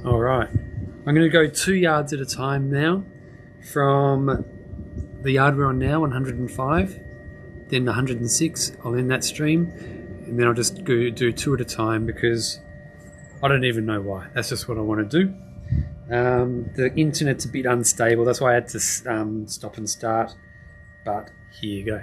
All right, I'm going to go 2 yards at a time now, from the yard we're on now, 105, then 106. I'll end that stream, and then I'll just go do 2 at a time because I don't even know why. That's just what I want to do. The internet's a bit unstable, that's why I had to stop and start. But here you go.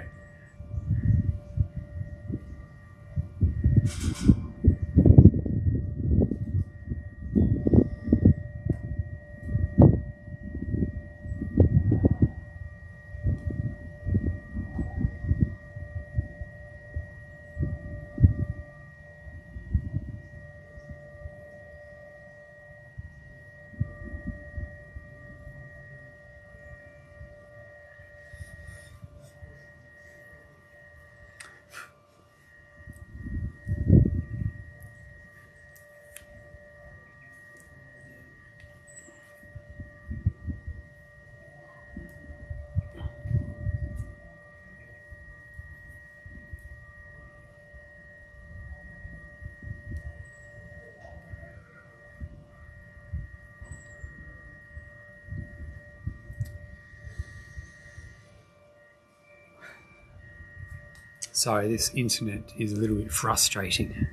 Sorry, this internet is a little bit frustrating.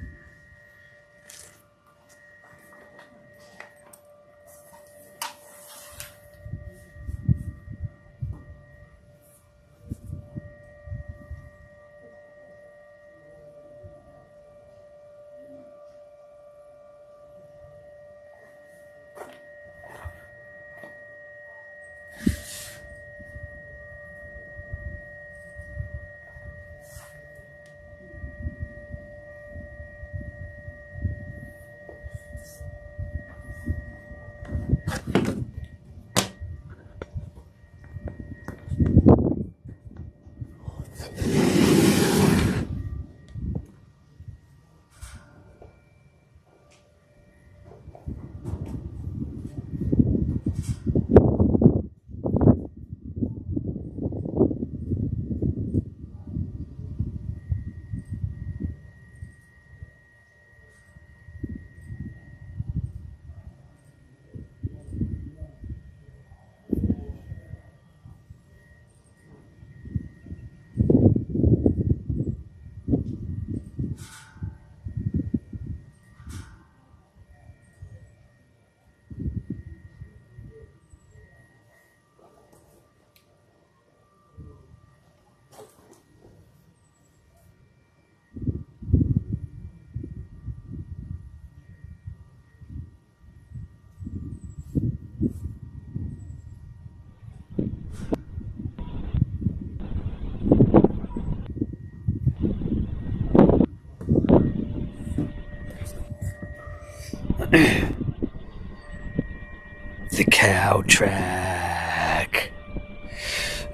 The cow track.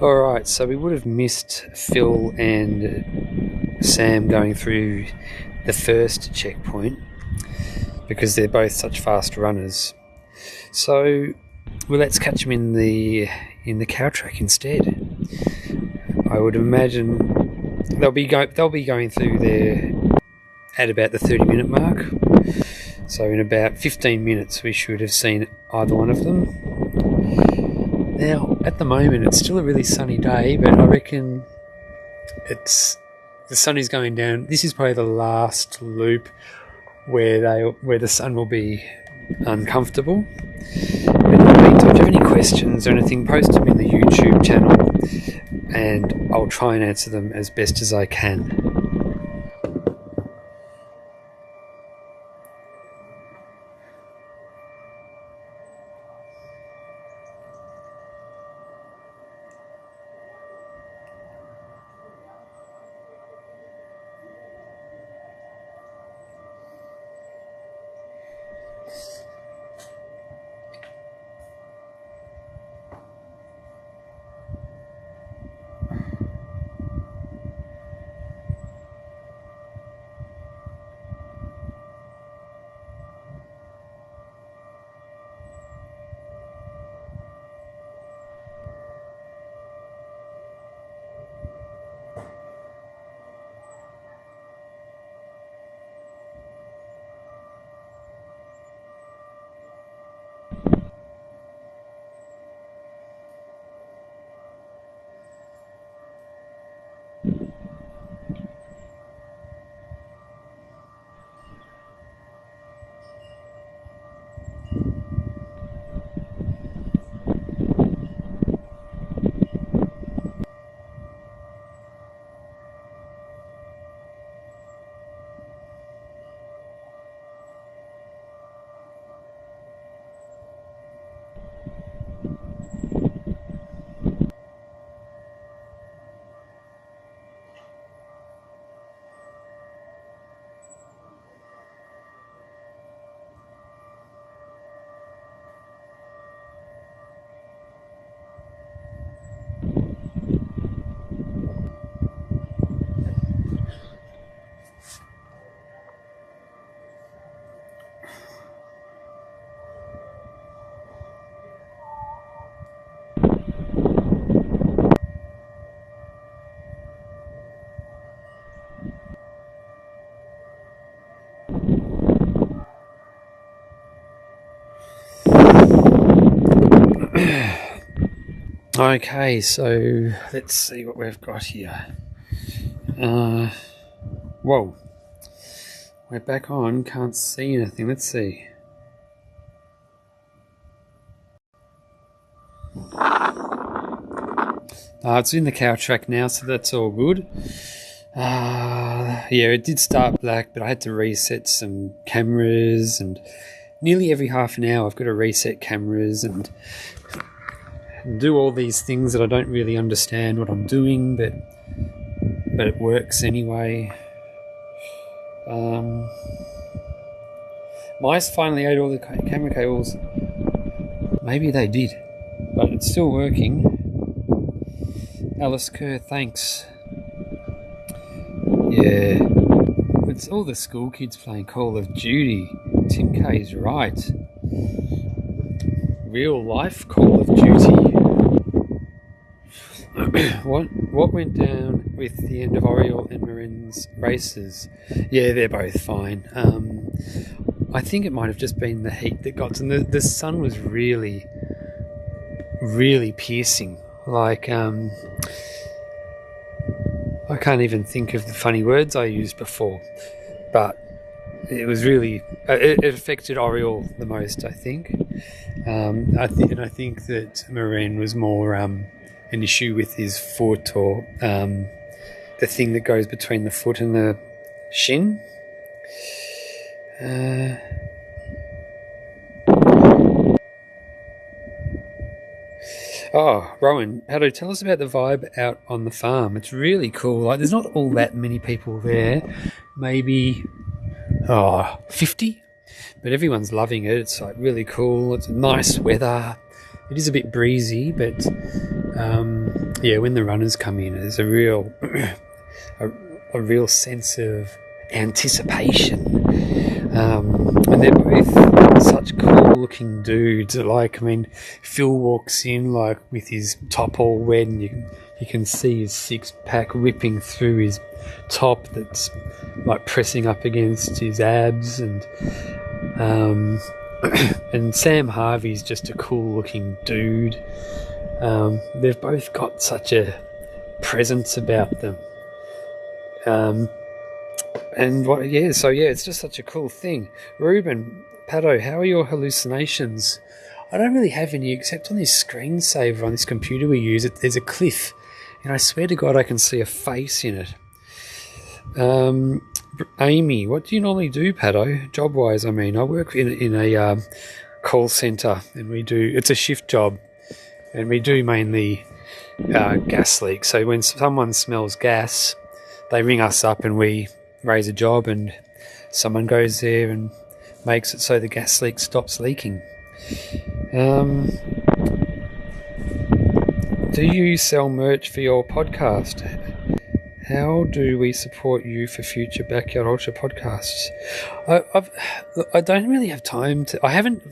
Alright, so we would have missed Phil and Sam going through the first checkpoint because they're both such fast runners. So, well, let's catch them in the cow track instead. I would imagine they'll be going through there at about the 30-minute mark. So in about 15 minutes we should have seen either one of them. Now, at the moment it's still a really sunny day, but I reckon the sun is going down. This is probably the last loop where the sun will be uncomfortable. But in the meantime, if you have any questions or anything, post them in the YouTube channel and I'll try and answer them as best as I can. Okay, so let's see what we've got here. Whoa. We're back on, can't see anything. Let's see. It's in the cow track now, so that's all good. Yeah, it did start black, but I had to reset some cameras, and nearly every half an hour I've got to reset cameras and do all these things that I don't really understand what I'm doing, but it works anyway. Mice finally ate all the camera cables. Maybe they did, but it's still working. Alice Kerr, thanks. Yeah, it's all the school kids playing Call of Duty. Tim K's right. Real life Call of Duty. What went down with the end of Oriole and Marin's races? Yeah, they're both fine. I think it might have just been the heat that got to them. The sun was really, really piercing. Like, I can't even think of the funny words I used before, but it was really, it affected Oriole the most, I think. I think that Marin was more an issue with his foot, or the thing that goes between the foot and the shin. Oh, Rowan, Haddo, tell us about the vibe out on the farm. It's really cool. Like, there's not all that many people there. Maybe 50, but everyone's loving it. It's like really cool. It's nice weather. It is a bit breezy, but yeah, when the runners come in, there's a real a real sense of anticipation. And they're both such cool looking dudes. Like, I mean, Phil walks in like with his top all wet, and you can see his six-pack ripping through his top that's like pressing up against his abs, and and Sam Harvey's just a cool looking dude. They've both got such a presence about them. And it's just such a cool thing. Ruben, Paddo, how are your hallucinations? I don't really have any, except on this screensaver on this computer we use. There's a cliff, and I swear to God I can see a face in it. Amy, what do you normally do, Paddo? Job-wise, I mean. I work in a call centre, and it's a shift job, and we do mainly gas leaks. So when someone smells gas, they ring us up and we raise a job, and someone goes there and makes it so the gas leak stops leaking. Do you sell merch for your podcast? How do we support you for future Backyard Ultra podcasts? I don't really have time to. I haven't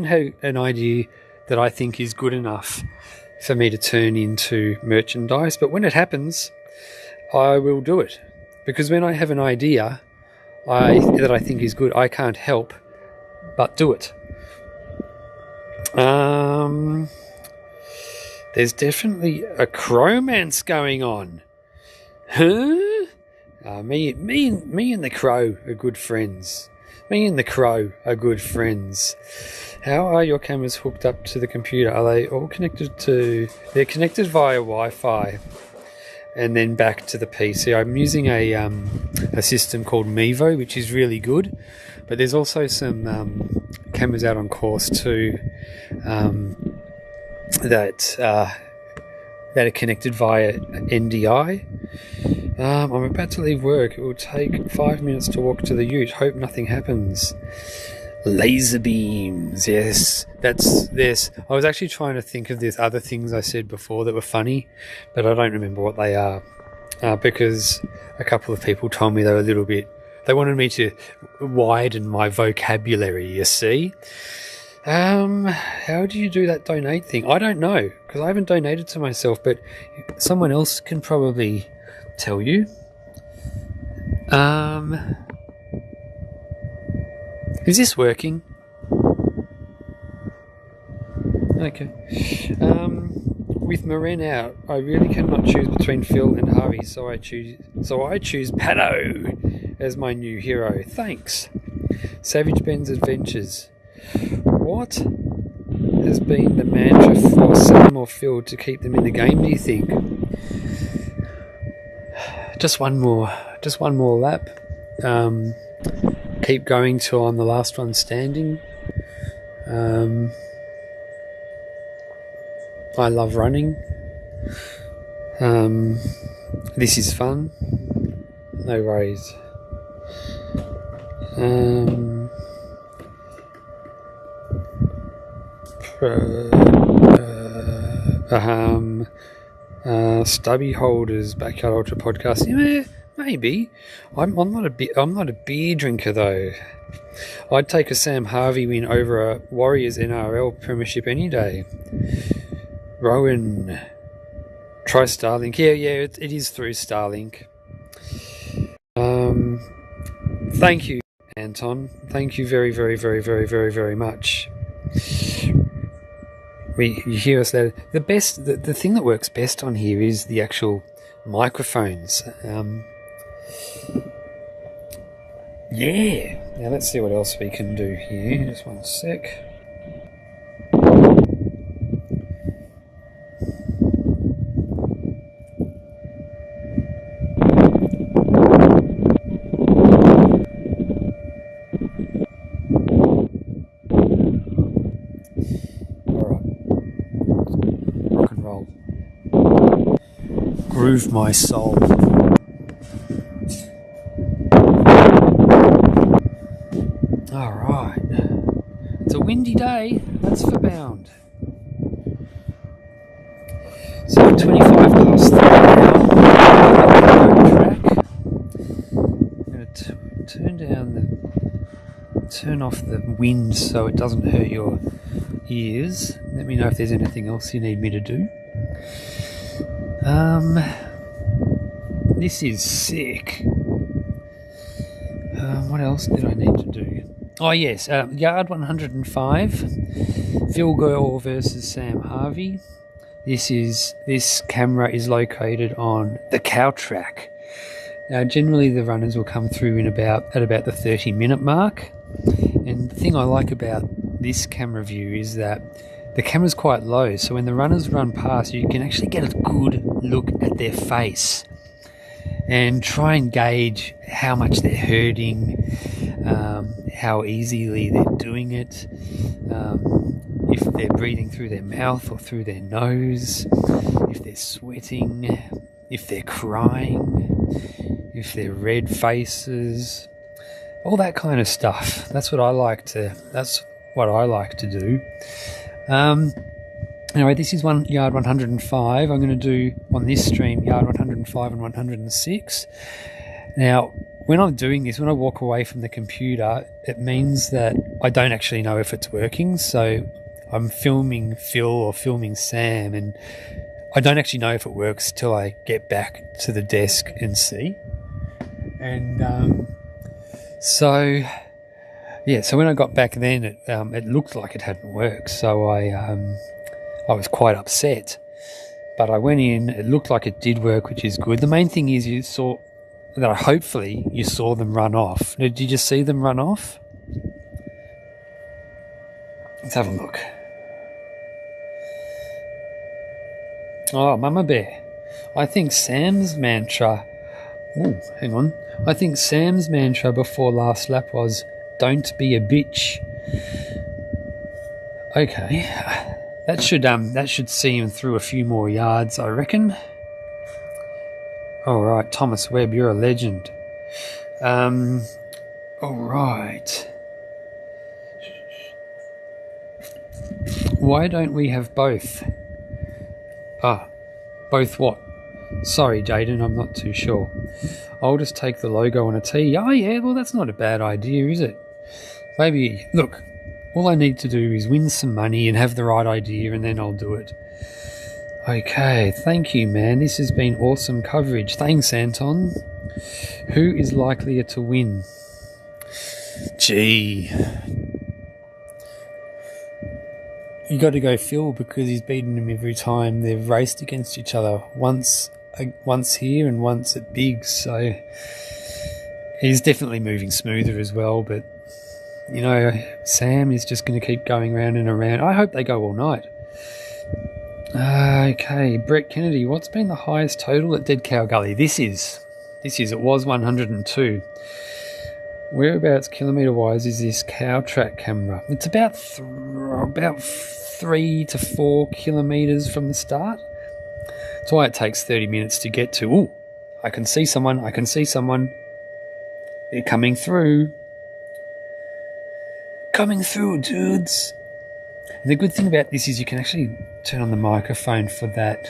had an idea that I think is good enough for me to turn into merchandise. But when it happens, I will do it, because when I have an idea that I think is good, I can't help but do it. There's definitely a cromance going on. Huh? Me and the crow are good friends. How are your cameras hooked up to the computer? Are they all connected They're connected via Wi-Fi and then back to the PC. I'm using a system called Mevo, which is really good. But there's also some cameras out on course too that are connected via NDI. I'm about to leave work. It will take 5 minutes to walk to the ute. Hope nothing happens. Laser beams. Yes, this. I was actually trying to think of these other things I said before that were funny, but I don't remember what they are because a couple of people told me they were a little bit. They wanted me to widen my vocabulary, you see. How do you do that donate thing? I don't know, because I haven't donated to myself, but someone else can probably tell you. Is this working? Okay. With Maren out, I really cannot choose between Phil and Harvey, so I choose Paddo as my new hero. Thanks. Savage Ben's Adventures. What has been the mantra for Sam or Phil to keep them in the game, do you think? Just one more lap. Keep going till I'm the last one standing. I love running. This is fun. No worries. Stubby Holders Backyard Ultra podcast. Yeah, maybe. I'm not a beer drinker though. I'd take a Sam Harvey win over a Warriors NRL premiership any day. Rowan, try Starlink. Yeah, it is through Starlink. Thank you, Anton. Thank you very, very, very, very, very, very much. You hear us there. The thing that works best on here is the actual microphones. Yeah. Now let's see what else we can do here. Just one sec. Groove my soul. Alright. It's a windy day, that's for bound. So 25 past 3 now. Track. I'm going to turn off the wind so it doesn't hurt your ears. Let me know if there's anything else you need me to do. This is sick. What else did I need to do? Oh yes, yard 105, Phil Gore versus Sam Harvey. This camera is located on the cow track. Now, generally the runners will come through at about the 30-minute mark. And the thing I like about this camera view is that the camera's quite low, so when the runners run past, you can actually get a good look at their face and try and gauge how much they're hurting, how easily they're doing it, if they're breathing through their mouth or through their nose, if they're sweating, if they're crying, if they're red faces, all that kind of stuff. That's what I like to do. Anyway, this is yard 105. I'm going to do on this stream yard 105 and 106. Now, when I'm doing this, when I walk away from the computer, it means that I don't actually know if it's working. So I'm filming Phil or filming Sam, and I don't actually know if it works till I get back to the desk and see. And so when I got back then, it looked like it hadn't worked. So I was quite upset. But I went in, it looked like it did work, which is good. The main thing is hopefully you saw them run off. Did you just see them run off? Let's have a look. Oh, Mama Bear. I think Sam's mantra... Oh, hang on. I think Sam's mantra before last lap was, "Don't be a bitch." Okay. That should see him through a few more yards, I reckon. All right, Thomas Webb, you're a legend. All right. Why don't we have both? Both what? Sorry, Jaden, I'm not too sure. I'll just take the logo on a tee. Oh, yeah, well, that's not a bad idea, is it? Maybe, look, all I need to do is win some money and have the right idea, and then I'll do it. Okay, thank you, man. This has been awesome coverage. Thanks, Anton. Who is likelier to win? Gee. You got to go Phil, because he's beaten him every time they've raced against each other. Once here and once at Biggs, so he's definitely moving smoother as well. But you know, Sam is just going to keep going round and around. I hope they go all night. Okay, Brett Kennedy, what's been the highest total at Dead Cow Gully? It was 102. Whereabouts kilometre wise is this cow track camera? It's about 3 to 4 kilometres from the start. That's why it takes 30 minutes to get to. Ooh, I can see someone. They're coming through. Coming through, dudes. And the good thing about this is you can actually turn on the microphone for that.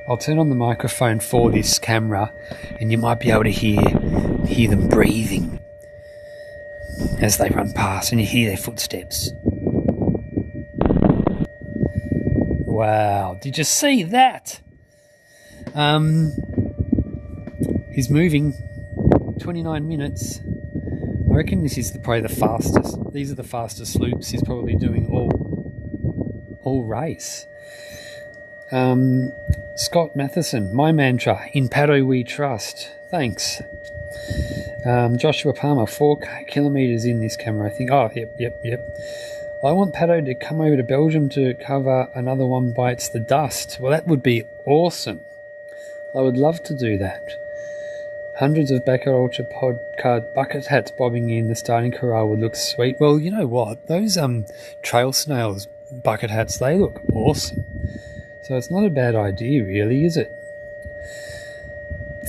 I'll turn on the microphone for this camera, and you might be able to hear them breathing as they run past, and you hear their footsteps. Wow, did you see that? He's moving. 29 minutes. I reckon this is probably the fastest. These are the fastest loops he's probably doing all race. Scott Matheson, my mantra, in Paddo we trust. Thanks. Joshua Palmer, 4 kilometres in this camera, I think. Oh, yep. I want Paddo to come over to Belgium to cover Another One Bites the Dust. Well, that would be awesome. I would love to do that. Hundreds of Backer Ultra Podcard bucket hats bobbing in the starting corral would look sweet. Well, you know what? Those trail snails bucket hats, they look awesome. So it's not a bad idea, really, is it?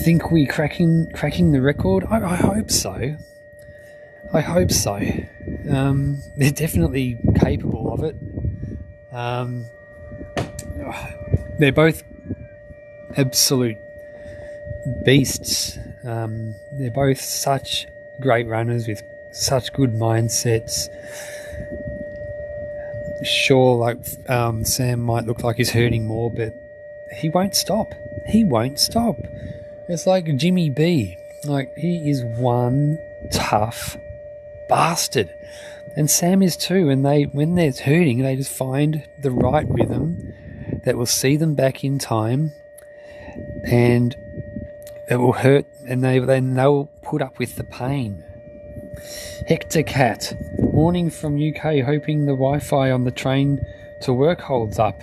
Think we cracking the record? I hope so. They're definitely capable of it. They're both absolute beasts. They're both such great runners with such good mindsets. Sure, like Sam might look like he's hurting more, but he won't stop. It's like Jimmy B. Like, he is one tough bastard. And Sam is too. And when they're hurting, they just find the right rhythm that will see them back in time, and it will hurt, and they'll put up with the pain. Hector Cat, morning from UK, hoping the Wi-Fi on the train to work holds up.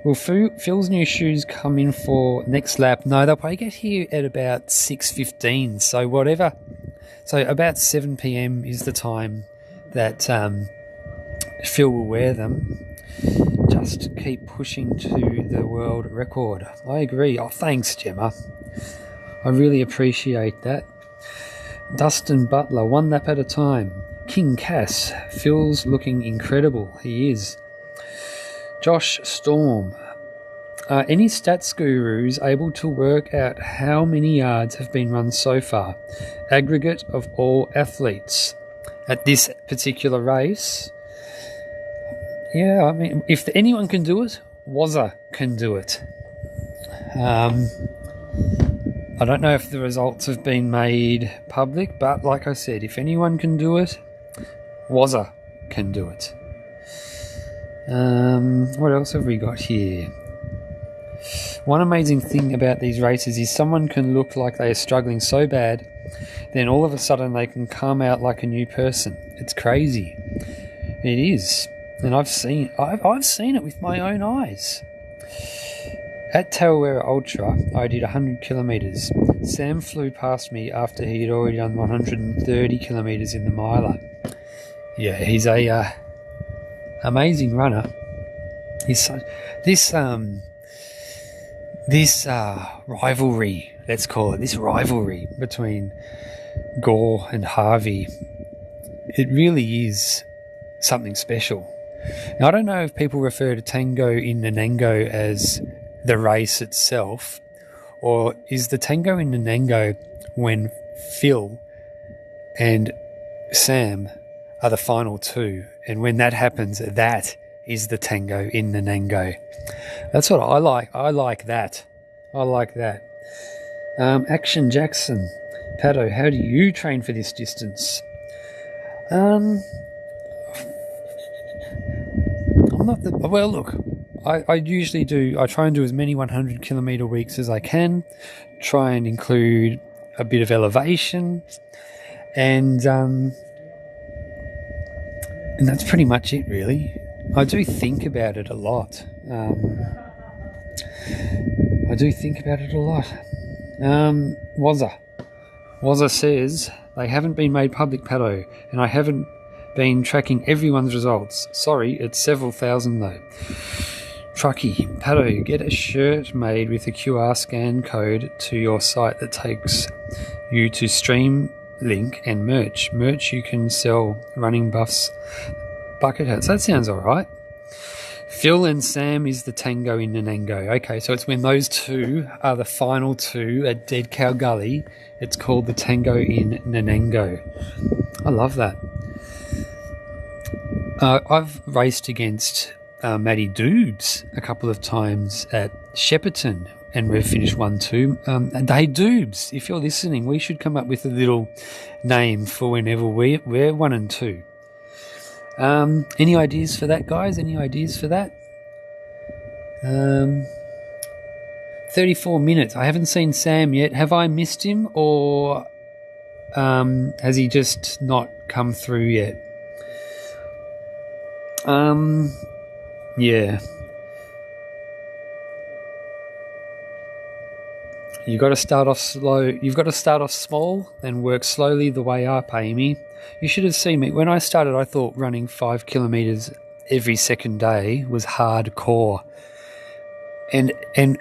Will Phil's new shoes come in for next lap? No, they'll probably get here at about 6:15. So whatever. So about 7 p.m. is the time that Phil will wear them. Just keep pushing to the world record. I agree. Oh, thanks, Gemma. I really appreciate that. Dustin Butler, one lap at a time. King Cass, Phil's looking incredible. He is. Josh Storm, are any stats gurus able to work out how many yards have been run so far? Aggregate of all athletes at this particular race? Yeah, I mean, if anyone can do it, Wazza can do it. I don't know if the results have been made public, but like I said, if anyone can do it, Wazza can do it. What else have we got here? One amazing thing about these races is someone can look like they are struggling so bad, then all of a sudden they can come out like a new person. It's crazy. It is. And I've seen it with my own eyes. At Tarawera Ultra, I did 100 kilometres. Sam flew past me after he had already done 130 kilometres in the miler. Yeah, he's a amazing runner. He's this rivalry, let's call it, this rivalry between Gore and Harvey, it really is something special. Now, I don't know if people refer to Tango in Nanango as the race itself, or is the Tango in Nanango when Phil and Sam are the final two, and when that happens, that is the Tango in Nanango. That's what I like. I like that. Action Jackson, Pato, how do you train for this distance? I'm not the... Well, look, I usually do... I try and do as many 100 kilometre weeks as I can. Try and include a bit of elevation. And that's pretty much it, really. I do think about it a lot. Wazza says, they haven't been made public, Pato, and I haven't been tracking everyone's results. Sorry, it's several thousand though. Trucky, Pato, get a shirt made with a QR scan code to your site that takes you to Stream Link and merch. Merch you can sell running buffs, bucket hats. That sounds alright. Phil and Sam is the Tango in Nanango. Okay, so it's when those two are the final two at Dead Cow Gully. It's called the Tango in Nanango. I love that. I've raced against Matty Doobs a couple of times at Shepparton, and we've finished 1-2. Hey Doobs, if you're listening, we should come up with a little name for whenever we're 1 and 2. Any ideas for that, guys? Any ideas for that? 34 minutes. I haven't seen Sam yet. Have I missed him, or has he just not come through yet? Yeah. You've got to start off slow. You've got to start off small and work slowly the way up, Amy. You should have seen me. When I started, I thought running 5 kilometres every second day was hardcore. And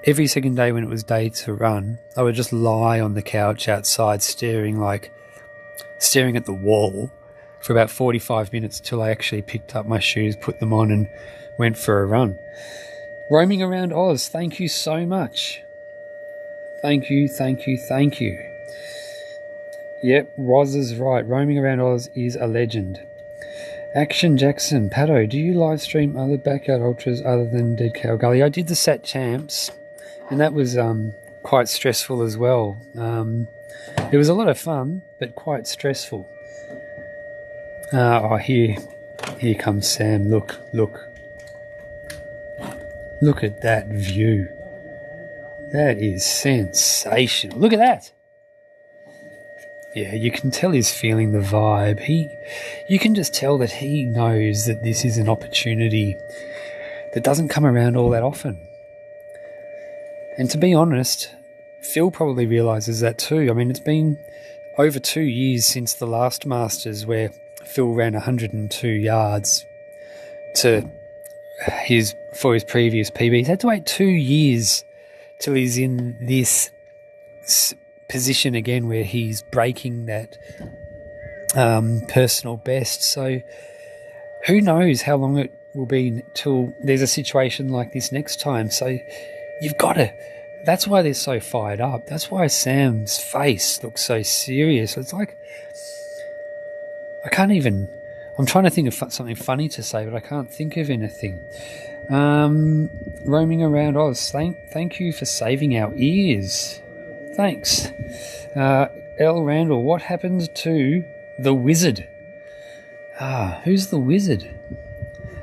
every second day when it was day to run, I would just lie on the couch outside staring at the wall for about 45 minutes till I actually picked up my shoes, put them on, and went for a run. Roaming around Oz, thank you so much. Thank you. Yep, Roz is right. Roaming around Oz is a legend. Action Jackson, Pato, do you live stream other backyard ultras other than Dead Cow Gully? I did the Sat Champs, and that was quite stressful as well. It was a lot of fun, but quite stressful. Here comes Sam. Look at that view. That is sensational. Look at that. Yeah, you can tell he's feeling the vibe. You can just tell that he knows that this is an opportunity that doesn't come around all that often. And to be honest, Phil probably realises that too. I mean, it's been over 2 years since the last Masters where Phil ran 102 yards for his previous PB. He's had to wait 2 years till he's in this position again where he's breaking that personal best. So who knows how long it will be till there's a situation like this next time. So you've got to... That's why they're so fired up. That's why Sam's face looks so serious. It's like... I'm trying to think of something funny to say, but I can't think of anything. Roaming around Oz. Thank you for saving our ears. Thanks. L. Randall, what happened to the wizard? Who's the wizard?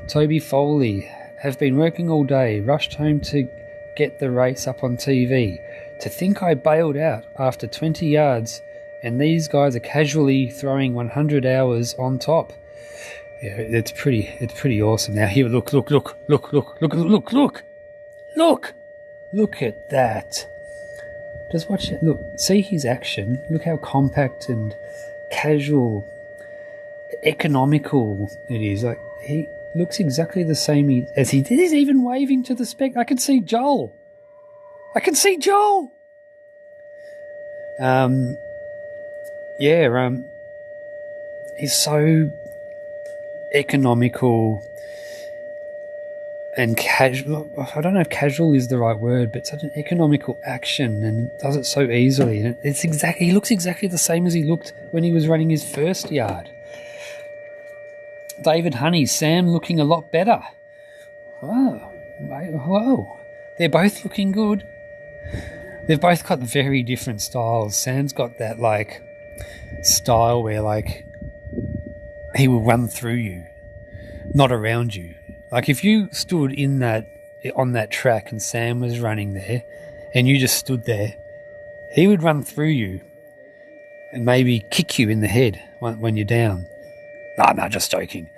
Toby Foley, have been working all day, rushed home to get the race up on TV. To think I bailed out after 20 yards and these guys are casually throwing 100 hours on top. Yeah, it's pretty awesome. Now here, look at that. Just watch it. Look, see his action. Look how compact and casual, economical it is. Like, he looks exactly the same as he did. He's even waving to the spec. I can see Joel. He's so economical and casual. I don't know if casual is the right word, but such an economical action and does it so easily. And he looks exactly the same as he looked when he was running his first yard. David Honey, Sam looking a lot better. Whoa. They're both looking good. They've both got very different styles. Sam's got that, like, style where, like, he will run through you, not around you. Like, if you stood on that track and Sam was running there and you just stood there, he would run through you and maybe kick you in the head when you're down. No, just joking.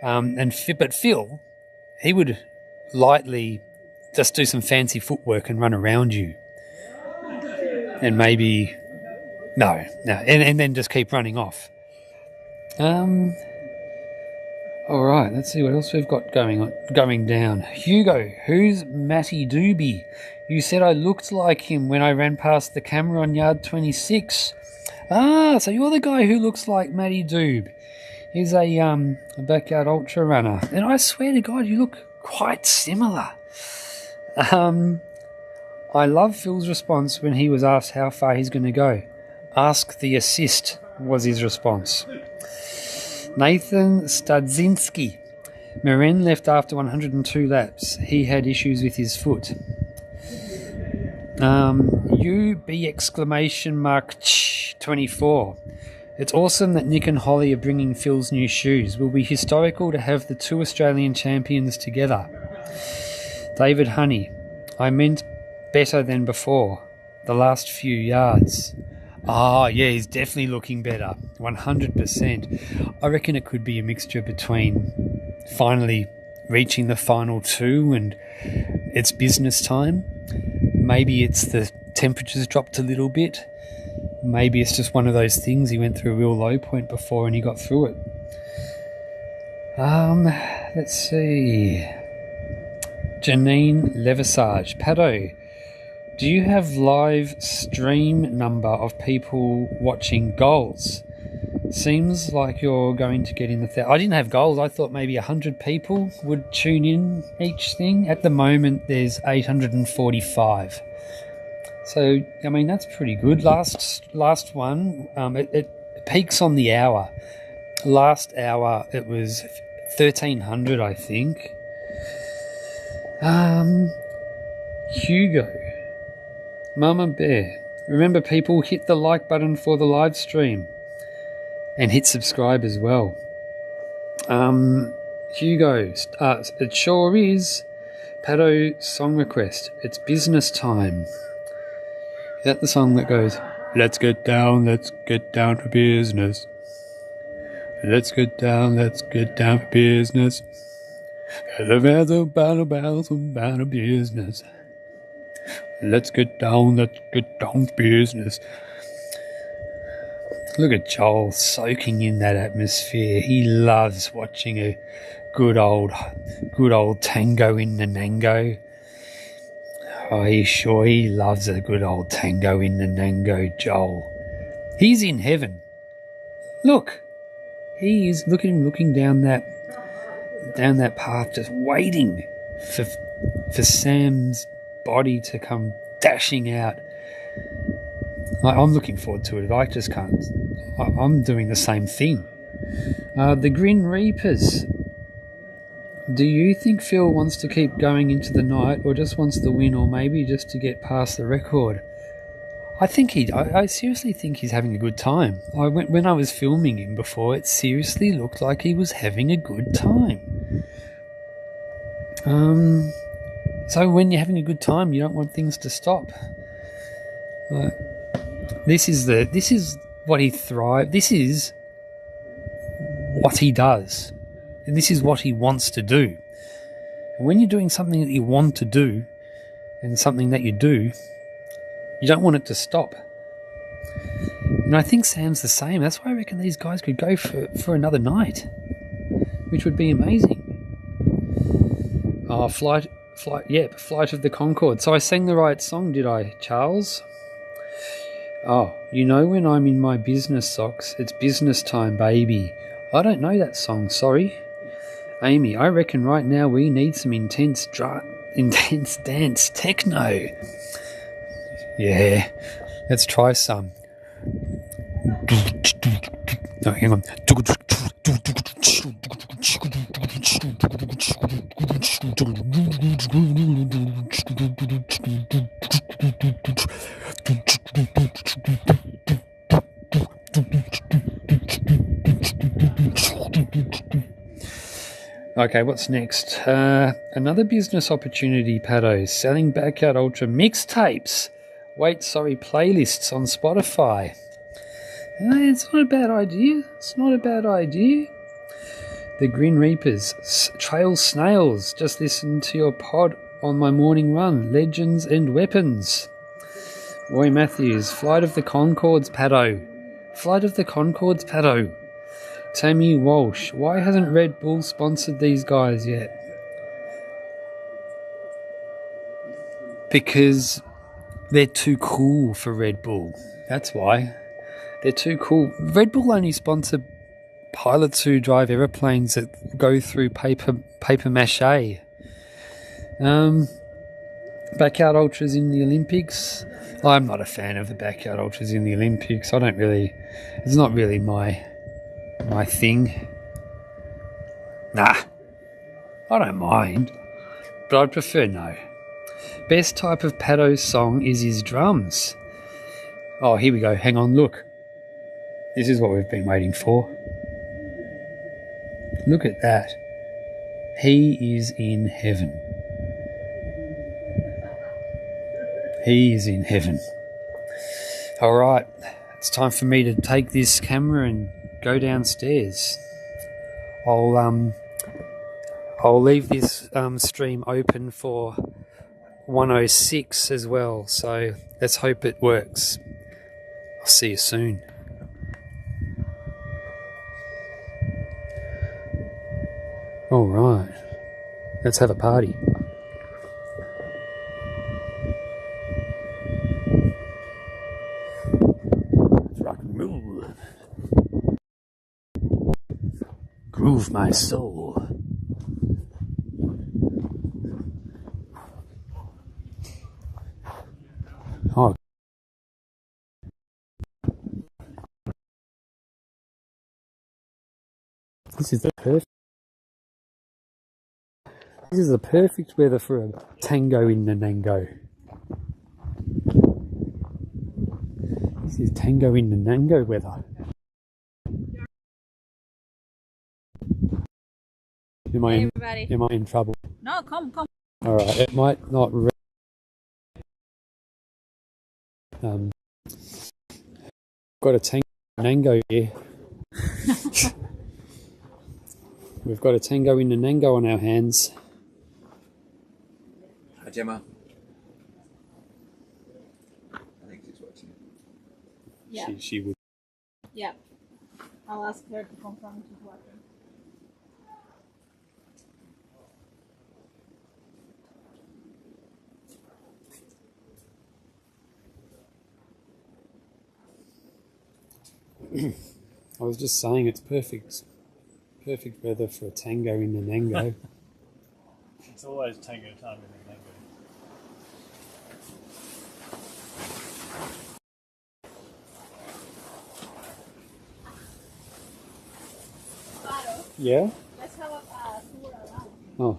But Phil, he would lightly just do some fancy footwork and run around you. And maybe... No. And then just keep running off. All right, let's see what else we've got going down. Hugo, who's Matty Doobie? You said I looked like him when I ran past the camera on yard 26. So you're the guy who looks like Matty Doob. He's a backyard ultra runner. And I swear to God, you look quite similar. I love Phil's response when he was asked how far he's going to go. Ask the assist was his response. Nathan Studzinski. Maren left after 102 laps. He had issues with his foot. !24. It's awesome that Nick and Holly are bringing Phil's new shoes. Will be historical to have the two Australian champions together. David Honey. I meant better than before. The last few yards. Yeah, he's definitely looking better. 100%. I reckon it could be a mixture between finally reaching the final two and it's business time. Maybe it's the temperatures dropped a little bit. Maybe it's just one of those things. He went through a real low point before and he got through it. Let's see. Janine Levisage. Paddo, do you have live stream number of people watching goals? Seems like you're going to get in the... I didn't have goals. I thought maybe 100 people would tune in each thing. At the moment, there's 845. So, I mean, that's pretty good. Last one, it peaks on the hour. Last hour, it was 1,300, I think. Hugo. Mama Bear. Remember, people, hit the like button for the live stream. And hit subscribe as well. Hugo, it sure is. Pato song request. It's business time. Is that the song that goes, let's get down to business. Let's get down to business. About business. Let's get down to business. Look at Joel soaking in that atmosphere. He loves watching a good old tango in Nanango. Oh, he loves a good old tango in Nanango, Joel. He's in heaven. Look, he is looking down that path, just waiting for Sam's body to come dashing out. I'm looking forward to it. I just can't. I'm doing the same thing. The Grin Reapers. Do you think Phil wants to keep going into the night, or just wants the win, or maybe just to get past the record? I seriously think he's having a good time. When I was filming him before, it seriously looked like he was having a good time. So when you're having a good time, you don't want things to stop. This is what he thrives. This is what he does, and this is what he wants to do. And when you're doing something that you want to do, and something that you do, you don't want it to stop. And I think Sam's the same. That's why I reckon these guys could go for another night, which would be amazing. Flight of the Concorde. So I sang the right song, did I, Charles? Oh, you know when I'm in my business socks, it's business time, baby. I don't know that song, sorry. Amy, I reckon right now we need some intense dance techno. Yeah, let's try some. No, hang on. Okay, what's next? Another business opportunity, Pato. Selling Backyard Ultra mixtapes. Playlists on Spotify. It's not a bad idea. The Grin Reapers. Trail Snails. Just listen to your pod on my morning run. Legends and Weapons. Roy Matthews. Flight of the Concords, Pato. Tammy Walsh. Why hasn't Red Bull sponsored these guys yet? Because they're too cool for Red Bull. That's why. They're too cool. Red Bull only sponsor pilots who drive aeroplanes that go through paper mache. Backyard Ultras in the Olympics. I'm not a fan of the Backyard Ultras in the Olympics. It's not really my thing. Nah, I don't mind, but I'd prefer no. Best type of Pato's song is his drums. Oh, here we go. Hang on, look. This is what we've been waiting for. Look at that. He is in heaven. All right, it's time for me to take this camera and go downstairs. I'll leave this stream open for 106 as well, so let's hope it works. I'll see you soon. All right, let's have a party. Let's rock and roll. Groove my soul. Oh. This is the perfect weather for a tango in Nanango. This is tango in Nanango weather. Am I Hey, in, everybody. am I in trouble? No, come. All right, it might not. Got a Tango here. We've got a Tango in Nanango on our hands. Hi, Gemma. I think she's watching. Yeah. She would. Yeah. I'll ask her to confirm she's watching. I was just saying it's perfect weather for a Tango in Nanango. It's always tango time in the mango. Yeah. Let's have a tour around. Oh,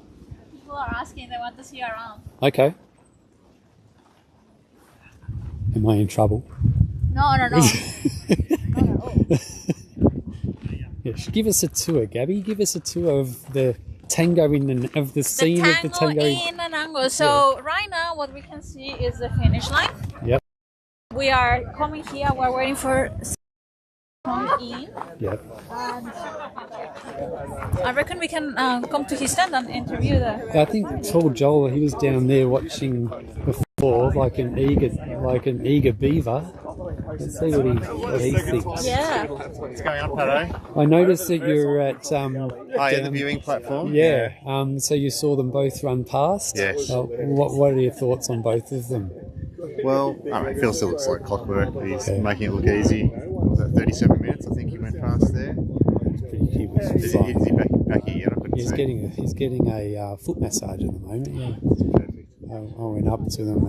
People are asking, they want to see around. okay. Am I in trouble? No. Yeah, give us a tour, Gabby. Give us a tour of the Tango in the scene of the Tango. in Nanango. So right now what we can see is the finish line. Yep. We are coming here, we're waiting for to come in. Yep. And I reckon we can come to his stand and interview the... I think Tall Joel, he was down there watching before, like an eager beaver. Let's see what he thinks. Yeah. What's going on, Pato? I noticed that you're at At the viewing platform? yeah. So you saw them both run past. Yes. What are your thoughts on both of them? Well, I mean, Phil still looks like clockwork. He's making it look easy. What was that, 37 minutes, I think he went past there. He was Is fine. he back here yet? I couldn't He's see. getting a foot massage at the moment. Yeah. Perfect. I went up to them.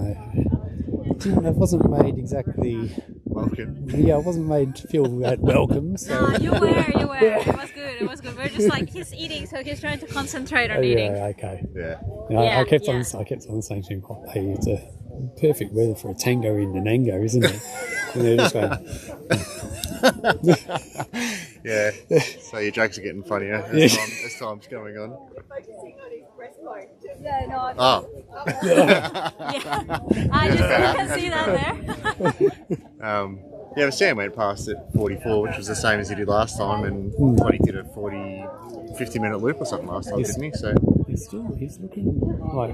It wasn't made exactly. Welcome. Yeah, I wasn't made to feel that welcome. So. No, you were. It was good. We're just like, he's eating, so he's trying to concentrate on eating. Yeah, okay. Yeah. I kept yeah. on saying to him, "Hey, it's a perfect weather for a Tango in Nanango, isn't it?" And they're just going, Yeah. So your jokes are getting funnier as time's going on. Yeah, no, Oh. yeah. You can see that there. Yeah, but Sam went past at 44, which was the same as he did last time, and he did a 50-minute loop or something last time, didn't he? So he's looking like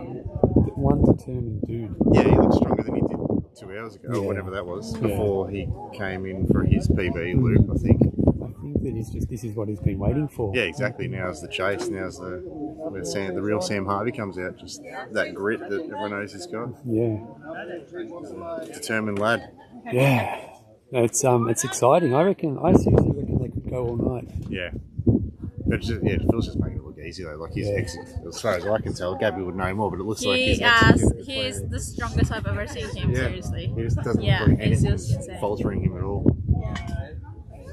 one determined dude. yeah, he looks stronger than he did 2 hours ago, or Yeah. whatever that was, before he came in for his PB loop, I think. I think that this is what he's been waiting for. Yeah, exactly. Now's the chase. Now's where the real Sam Harvey comes out. Just that grit that everyone knows he's got. Yeah. Determined lad. Yeah. It's exciting. I seriously reckon they could go all night. Yeah. But Phil's just making it look easy though. Like he's as far as I can tell, Gabby would know more, but it looks like he's He's the strongest I've ever seen him, seriously. He just doesn't Yeah, look like it's anything's just insane. faltering him at all.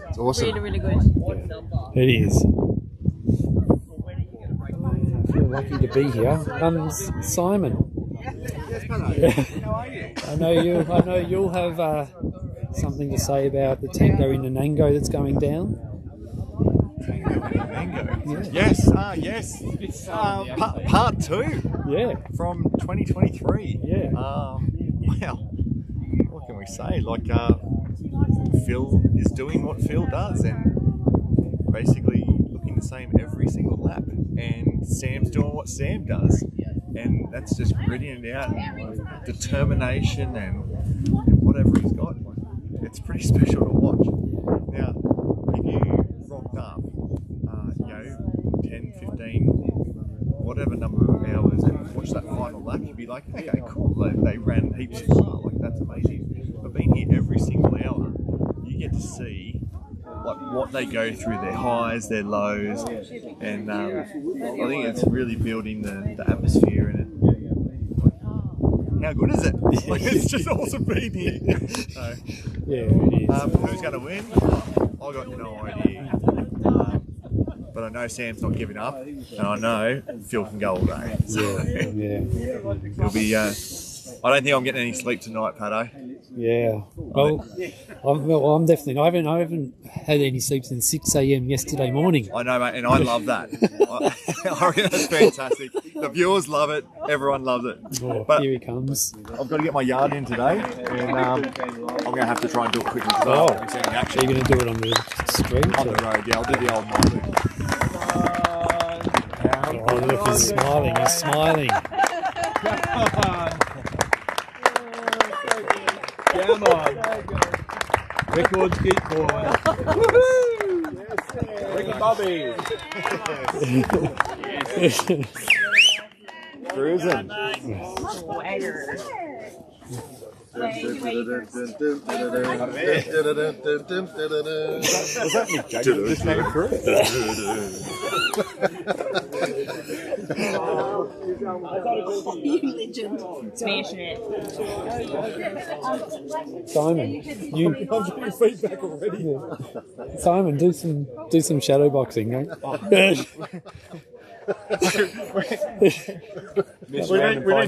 It's awesome. Really, really good. It is. I feel lucky to be here. Simon. I know you'll have something to say about the Tango in Nanango that's going down. Mango. Yes, it's part 2 Yeah. from 2023. Yeah. Wow, what can we say? Like, Phil is doing what Phil does and basically looking the same every single lap. And Sam's doing what Sam does. And that's just gritting it out and determination and whatever he's got. It's pretty special to watch. Now, if you rocked up, 10, 15, whatever number of hours and watched that final lap, you'd be like, okay, cool, they ran heaps of far, like that's amazing. But being here every single hour, you get to see like what they go through, their highs, their lows, and I think it's really building the atmosphere in it. How good is it? Like, it's just awesome being here. So, Yeah, it is. who's going to win? I got no idea. But I know Sam's not giving up, and I know Phil can go all day. So Yeah. it'll be. I don't think I'm getting any sleep tonight, Pato. Yeah. Well, I'm definitely. I haven't had any sleep since 6 a.m. yesterday morning. I know, mate, and I love that. I reckon that's fantastic. The viewers love it. Everyone loves it. Oh, But here he comes. I've got to get my yard in today, and I'm going to have to try and do it quickly because I Oh. haven't seen any Are action you going to do it on the street? on the road. Yeah, I'll do the old Miley. Oh, look, he's smiling. He's smiling. Come on. Records keep going. Ricky Bobby. Cruising. Was that Mick Jagger just came through? You legend. Smashing it. Simon, you. I'm getting feedback already. Simon, do some shadow boxing, mate. We need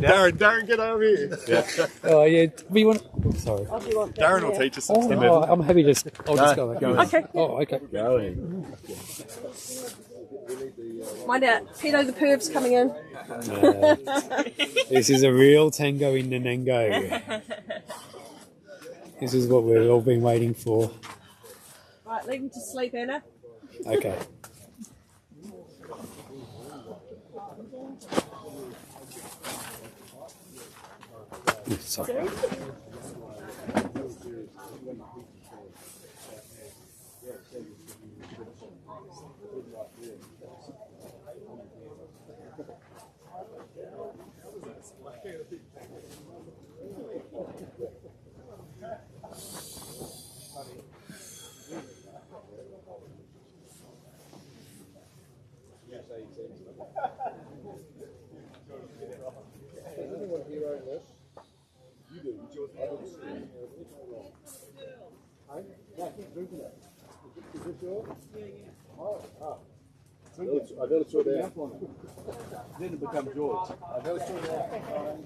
Darren. Darren, get over here. Oh yeah, we want. Sorry. Darren will teach us some stuff. Oh, I'm happy to. I'll just go. Okay. Oh, okay. Mind out. Pedo the Perv's coming in. This is a real tango in Nanango. This is what we've all been waiting for. Right, leave him to sleep, Anna. Okay. Sorry. I nearly threw it out. Then it becomes yours. I nearly threw it out.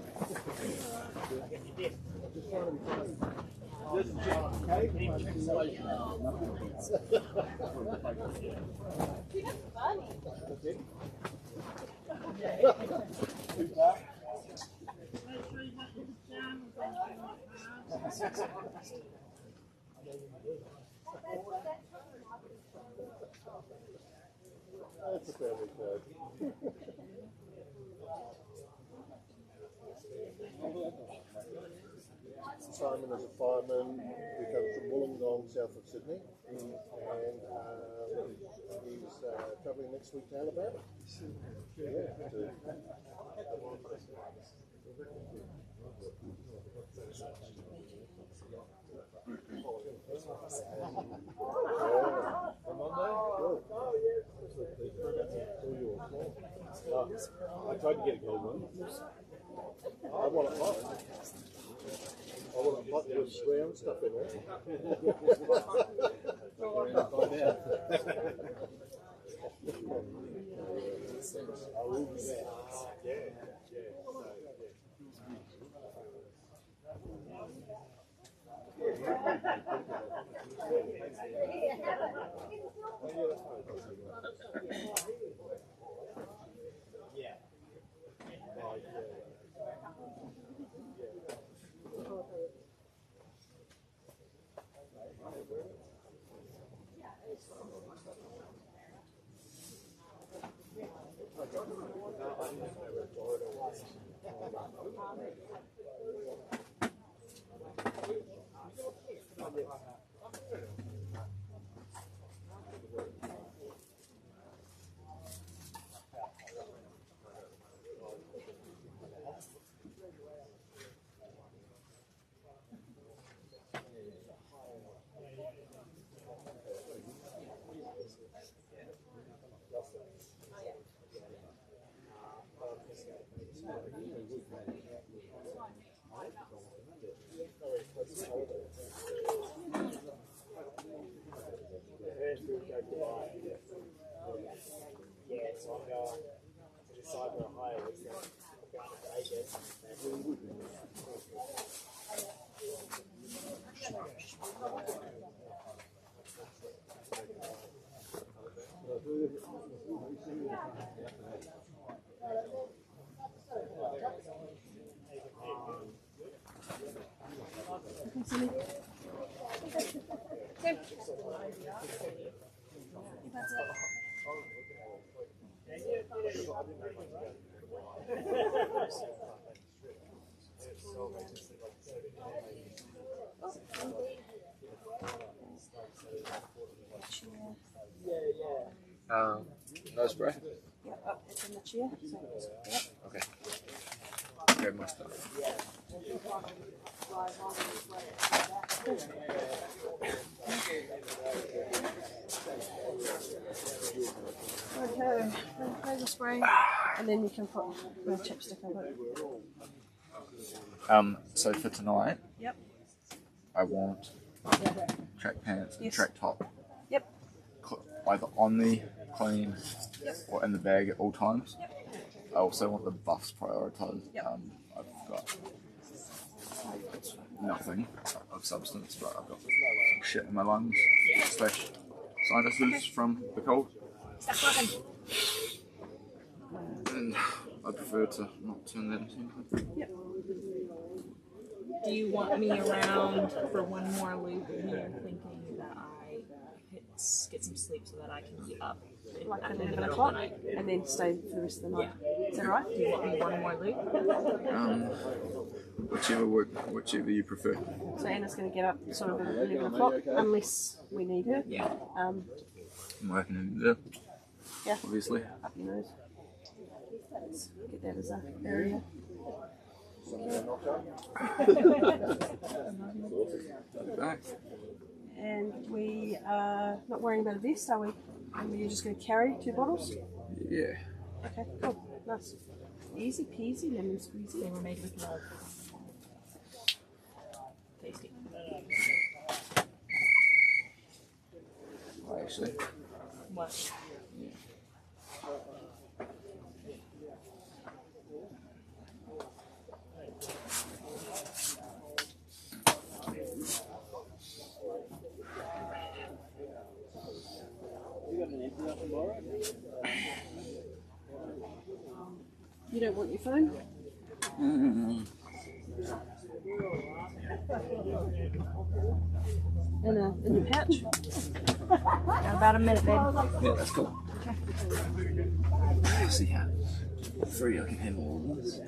That's a family card. Simon is a fireman who comes from Wollongong, south of Sydney, and he's travelling next week to Alabama. I tried to get a gold one. I want a pot. I want a pot with round stuff in it. Thanks, Emmy. Sam. No spray? Yeah, up, it's in the chair. So, yep. Okay. Grab my stuff. Okay, laser spray, and then you can put the chapstick over it. So for tonight, Yep. I want track pants and Yes. track top. Yep. Either on me, clean, or in the bag at all times. I also want the buffs prioritised. Yep. I've got nothing of substance, but I've got some shit in my lungs slash sinuses from the cold. And I prefer to not turn that into anything. Do you want me around for one more loop here, thinking that I get some sleep so that I can be up Like at at the 11 middle of o'clock, the night? and then stay for the rest of the night. Is that right? Do you want me one more loop? Whichever you prefer. So Anna's going to get up sort of at 11 o'clock, unless we need her. Yeah. I'm working in there. Yeah. Obviously. Up your nose. Let's get that as a area. Back. And we are not worrying about a vest, are we? And you're just going to carry 2 bottles? Yeah. Okay, cool. Nice. Easy peasy, lemon squeezy. They were made with love. Tasty. Actually. What? You don't want your phone? In your pouch? Got about a minute, babe. Yeah, that's cool. See how free I can handle all this.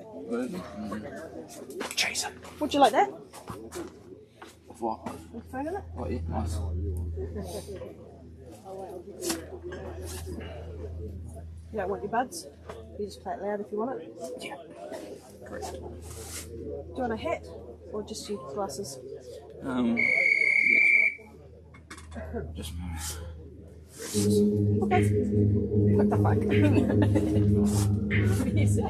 Jason. Would you like that? Of what? Your phone in it? Oh yeah, nice. You don't want your buds? You just play it loud if you want it? Yeah. Correct. Do you want a hat? Or just your glasses? Yeah. Just Okay. What the fuck? Let's do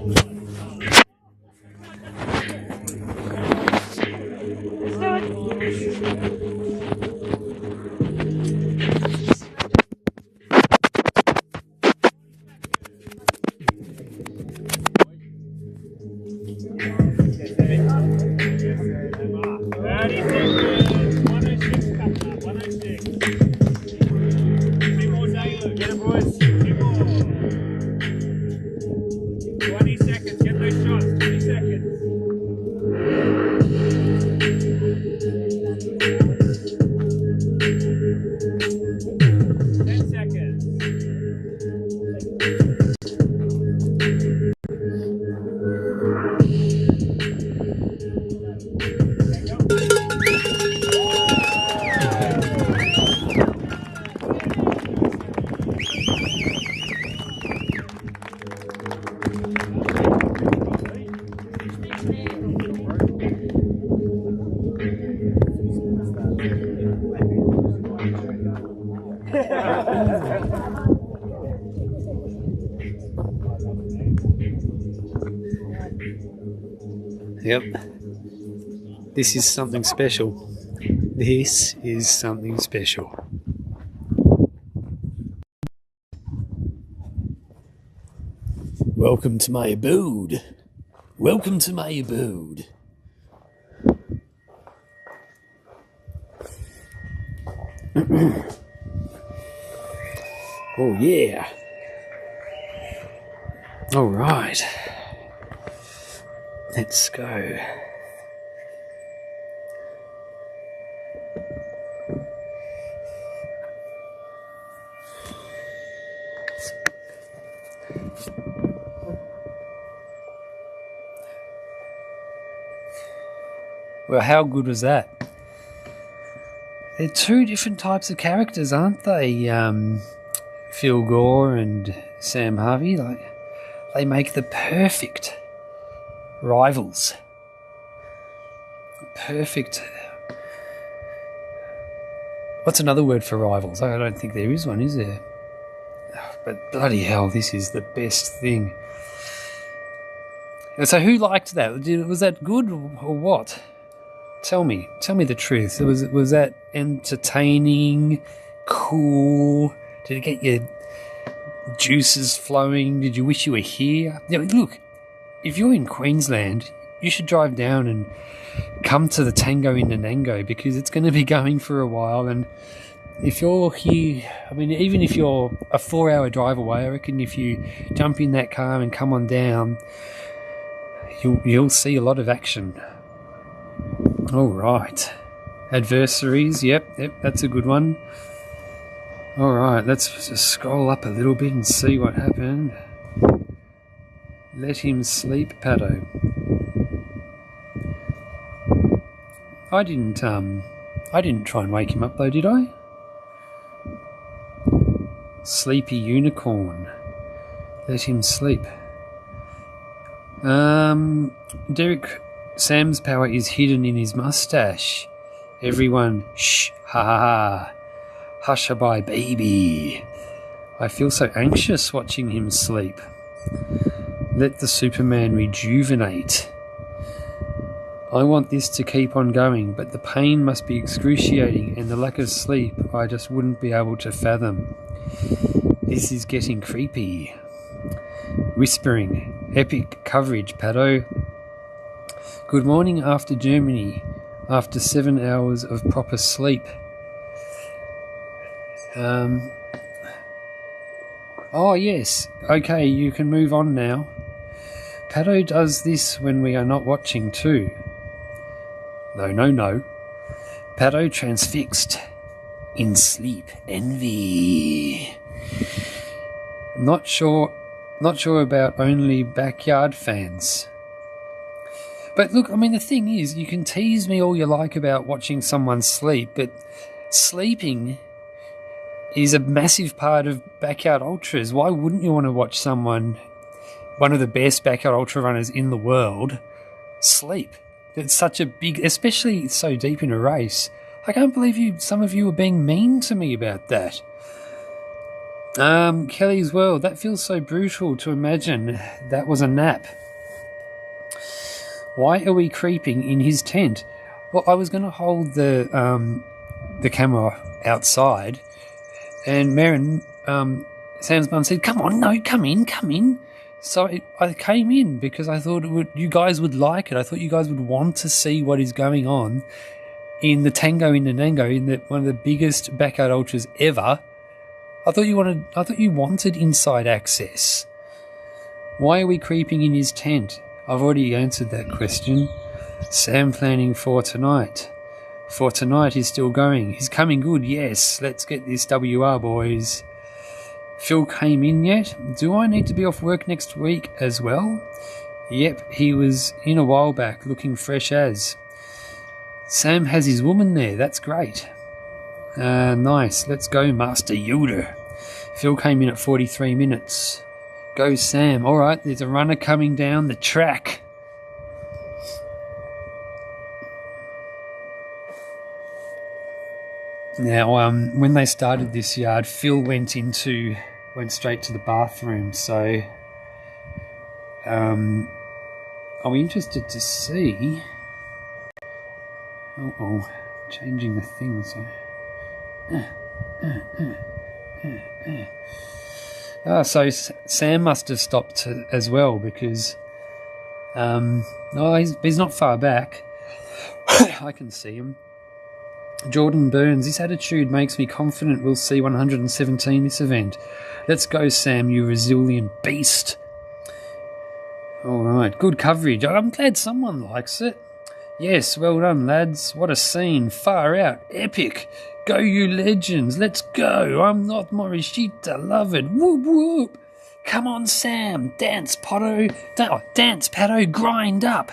Get it, boys. 2 more. 20 seconds. Get those shots. 20 seconds. 10 seconds. Yep. This is something special. This is something special. Welcome to my abode. Welcome to my abode. Oh yeah. All right. Let's go. Well, how good was that? They're two different types of characters, aren't they? Phil Gore and Sam Harvey. Like, they make the perfect rivals. Perfect. What's another word for rivals? I don't think there is one, is there? But bloody hell, this is the best thing. So who liked that? Was that good or what? Tell me the truth. Was that entertaining, cool? Did it get your juices flowing? Did you wish you were here? Look, if you're in Queensland, you should drive down and come to the Tango in Nanango, because it's going to be going for a while. And if you're here, I mean, even if you're a 4-hour drive away, I reckon if you jump in that car and come on down, you'll see a lot of action. All right. Adversaries, yep, that's a good one. All right, let's just scroll up a little bit and see what happened. Let him sleep, Paddo. I didn't try and wake him up though, did I? Sleepy unicorn. Let him sleep. Derek, Sam's power is hidden in his mustache. Everyone, shh, ha ha ha. Hushaby baby. I feel so anxious watching him sleep. Let the Superman rejuvenate. I want this to keep on going, but the pain must be excruciating, and the lack of sleep I just wouldn't be able to fathom. This is getting creepy. Whispering. Epic coverage, Paddo. Good morning after Germany, after 7 hours of proper sleep. Oh yes, okay, you can move on now. Paddo does this when we are not watching too. No. Paddo transfixed in sleep envy. Not sure about only backyard fans. But look, I mean, the thing is, you can tease me all you like about watching someone sleep, but sleeping is a massive part of backyard ultras. Why wouldn't you want to watch someone, one of the best backyard ultra runners in the world, sleep? It's such a big, especially so deep in a race. I can't believe some of you are being mean to me about that. Kelly's World, that feels so brutal to imagine that was a nap. Why are we creeping in his tent? Well, I was going to hold the camera outside, and Marin, Sam's mum said, "Come on, no, come in." So I came in because I thought you guys would like it. I thought you guys would want to see what is going on in the Tango in Nanango, one of the biggest backyard ultras ever. I thought you wanted inside access. Why are we creeping in his tent? I've already answered that question. Sam planning for tonight. For tonight he's still going. He's coming good, yes. Let's get this WR, boys. Phil came in yet? Do I need to be off work next week as well? Yep, he was in a while back, looking fresh as. Sam has his woman there, that's great. Nice, let's go, Master Yoda. Phil came in at 43 minutes. Go, Sam. All right, there's a runner coming down the track. Now, when they started this yard, Phil went straight to the bathroom. So, I'm interested to see. Changing the thing. So Sam must have stopped as well because he's not far back. I can see him. Jordan Burns, this attitude makes me confident we'll see 117 this event. Let's go, Sam, you resilient beast. All right, good coverage. I'm glad someone likes it. Yes, well done, lads. What a scene. Far out. Epic. Go, you legends. Let's go. I'm not Morishita. Love it. Whoop, whoop. Come on, Sam. Dance, Paddo. Dance, Paddo. Grind up.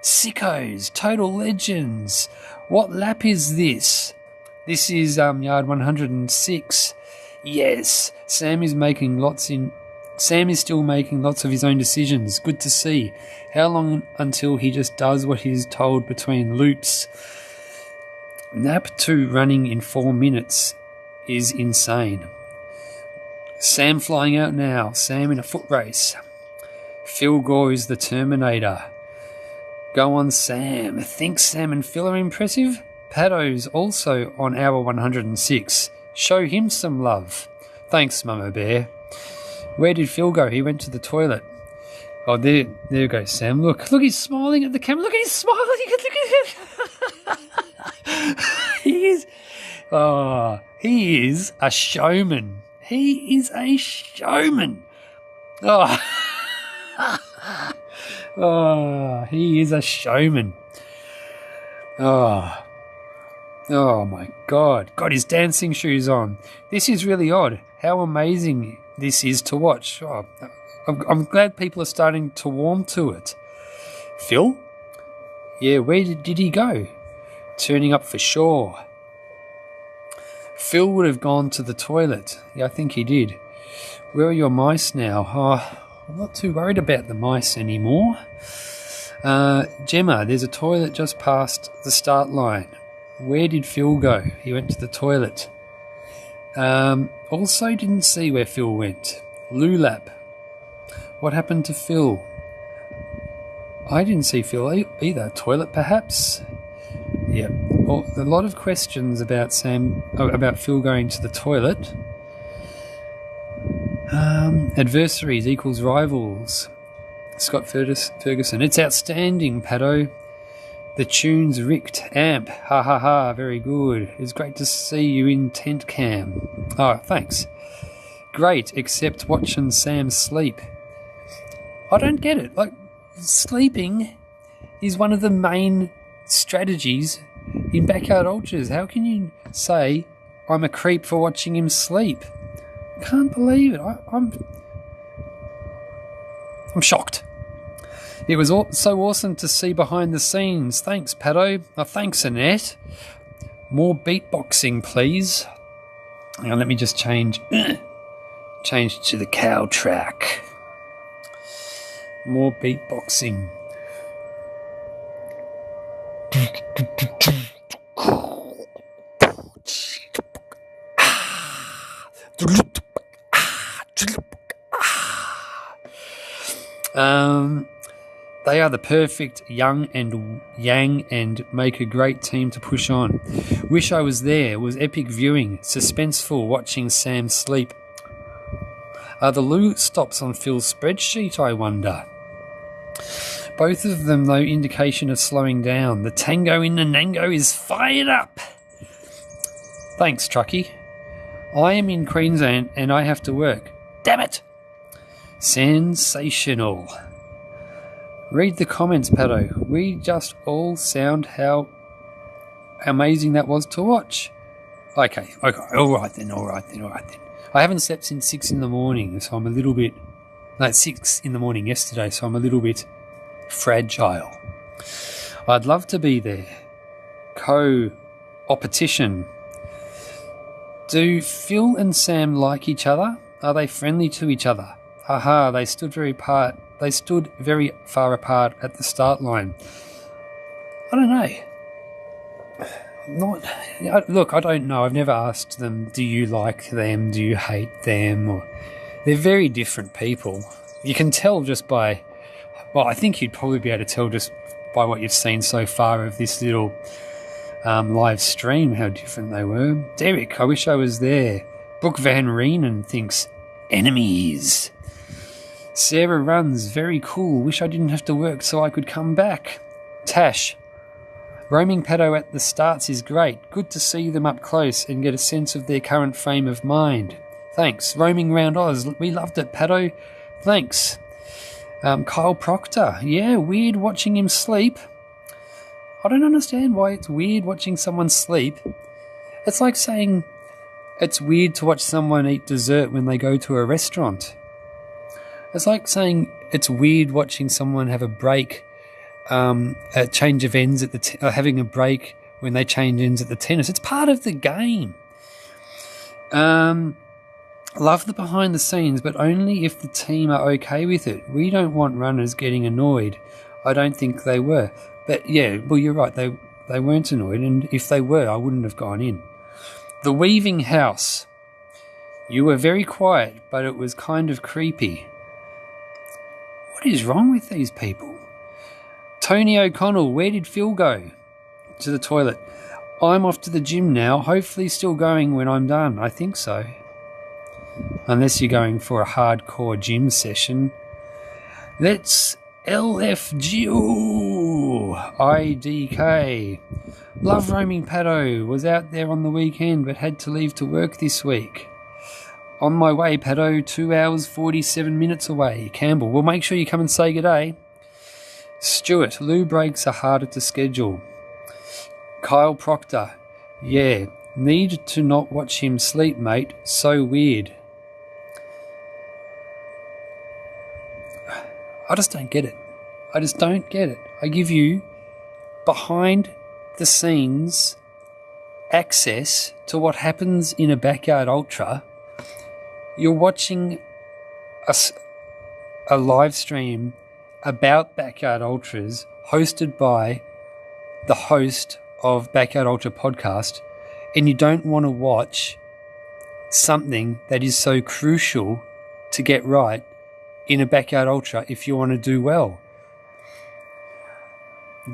Sickos, total legends. What lap is this? This is yard 106. Yes, Sam is still making lots of his own decisions. Good to see. How long until he just does what he's told between loops? Nap 2 running in 4 minutes is insane. Sam flying out now. Sam in a foot race. Phil Gore is the Terminator. Go on, Sam. Think Sam and Phil are impressive? Paddo's also on hour 106. Show him some love. Thanks, Mama Bear. Where did Phil go? He went to the toilet. Oh, there goes Sam. Look, he's smiling at the camera. Look, he's smiling. Look at him. He is a showman. He is a showman. Oh, he is a showman. Oh my God. Got his dancing shoes on. This is really odd. How amazing this is to watch. Oh, I'm glad people are starting to warm to it. Phil? Yeah, where did he go? Turning up for sure. Phil would have gone to the toilet. Yeah, I think he did. Where are your mice now? Oh, I'm not too worried about the mice anymore. Gemma, there's a toilet just past the start line. Where did Phil go? He went to the toilet. Also didn't see where Phil went. Lulap. What happened to Phil? I didn't see Phil either. Toilet, perhaps? Yep. Well, a lot of questions about about Phil going to the toilet. Adversaries equals rivals. Scott Ferguson. It's outstanding, Paddo. The tune's ricked. Amp. Ha ha ha. Very good. It's great to see you in tent cam. Oh, thanks. Great, except watching Sam sleep. I don't get it. Like, sleeping is one of the main strategies in Backyard Ultras. How can you say I'm a creep for watching him sleep? I can't believe it. I'm shocked. It was so awesome to see behind the scenes. Thanks, Paddo. Oh, thanks, Annette. More beatboxing, please. Now let me just change to the cow track. More beatboxing. They are the perfect yin and yang and make a great team to push on. Wish I was there. Was epic viewing. Suspenseful watching Sam sleep. Are the Lou stops on Phil's spreadsheet, I wonder? Both of them, no indication of slowing down. The tango in the Nango is fired up. Thanks, Truckee. I am in Queensland and I have to work. Damn it! Sensational. Read the comments, Paddo. We just all sound how amazing that was to watch. Okay. All right then. I haven't slept since 6 in the morning, so I'm a little bit... No, 6 in the morning yesterday, so I'm a little bit fragile. I'd love to be there. Co-opetition. Do Phil and Sam like each other? Are they friendly to each other? Haha, they stood very far apart at the start line. I don't know. Look, I don't know. I've never asked them, do you like them? Do you hate them? They're very different people. You can tell just by... Well, I think you'd probably be able to tell just by what you've seen so far of this little live stream how different they were. Derek, I wish I was there. Brooke Van Reenen thinks, enemies. Sarah runs, very cool. Wish I didn't have to work so I could come back. Tash, roaming Paddo at the starts is great. Good to see them up close and get a sense of their current frame of mind. Thanks. Roaming round Oz, we loved it, Paddo. Thanks. Kyle Proctor, yeah, weird watching him sleep. I don't understand why it's weird watching someone sleep. It's like saying it's weird to watch someone eat dessert when they go to a restaurant. It's like saying it's weird watching someone have a break a change of ends at the having a break when they change ends at the tennis. It's part of the game. Love the behind the scenes, but only if the team are okay with it. We don't want runners getting annoyed. I don't think they were. But yeah, well, you're right. They weren't annoyed, and if they were, I wouldn't have gone in. The Weaving House. You were very quiet, but it was kind of creepy. What is wrong with these people? Tony O'Connell, where did Phil go? To the toilet. I'm off to the gym now, hopefully still going when I'm done. I think so. Unless you're going for a hardcore gym session. Let's LFGO IDK. Love roaming Paddo. Was out there on the weekend but had to leave to work this week. On my way, Paddo, 2 hours 47 minutes away. Campbell, well, make sure you come and say good day. Stuart, loo breaks are harder to schedule. Kyle Proctor, yeah, need to not watch him sleep, mate. So weird. I just don't get it. I just don't get it. I give you behind the scenes access to what happens in a backyard ultra. You're watching a live stream about backyard ultras hosted by the host of Backyard Ultra podcast, and you don't want to watch something that is so crucial to get right in a Backyard Ultra if you want to do well.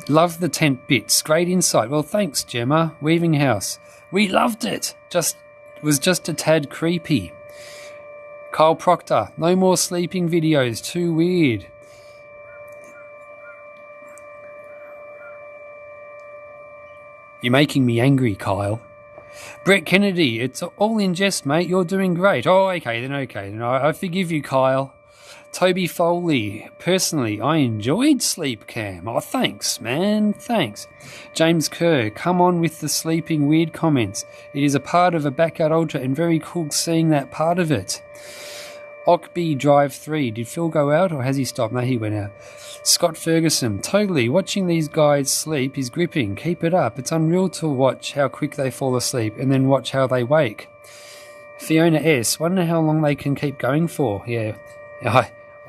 Love the tent bits. Great insight. Well, thanks, Gemma. Weaving House. We loved it. It was just a tad creepy. Kyle Proctor. No more sleeping videos. Too weird. You're making me angry, Kyle. Brett Kennedy. It's all in jest, mate. You're doing great. Oh, okay then. I forgive you, Kyle. Toby Foley. Personally, I enjoyed Sleep Cam. Oh, thanks, man. Thanks. James Kerr. Come on with the sleeping weird comments. It is a part of a Backyard Ultra and very cool seeing that part of it. Ockby Drive 3. Did Phil go out or has he stopped? No, he went out. Scott Ferguson. Totally. Watching these guys sleep is gripping. Keep it up. It's unreal to watch how quick they fall asleep and then watch how they wake. Fiona S. Wonder how long they can keep going for. Yeah.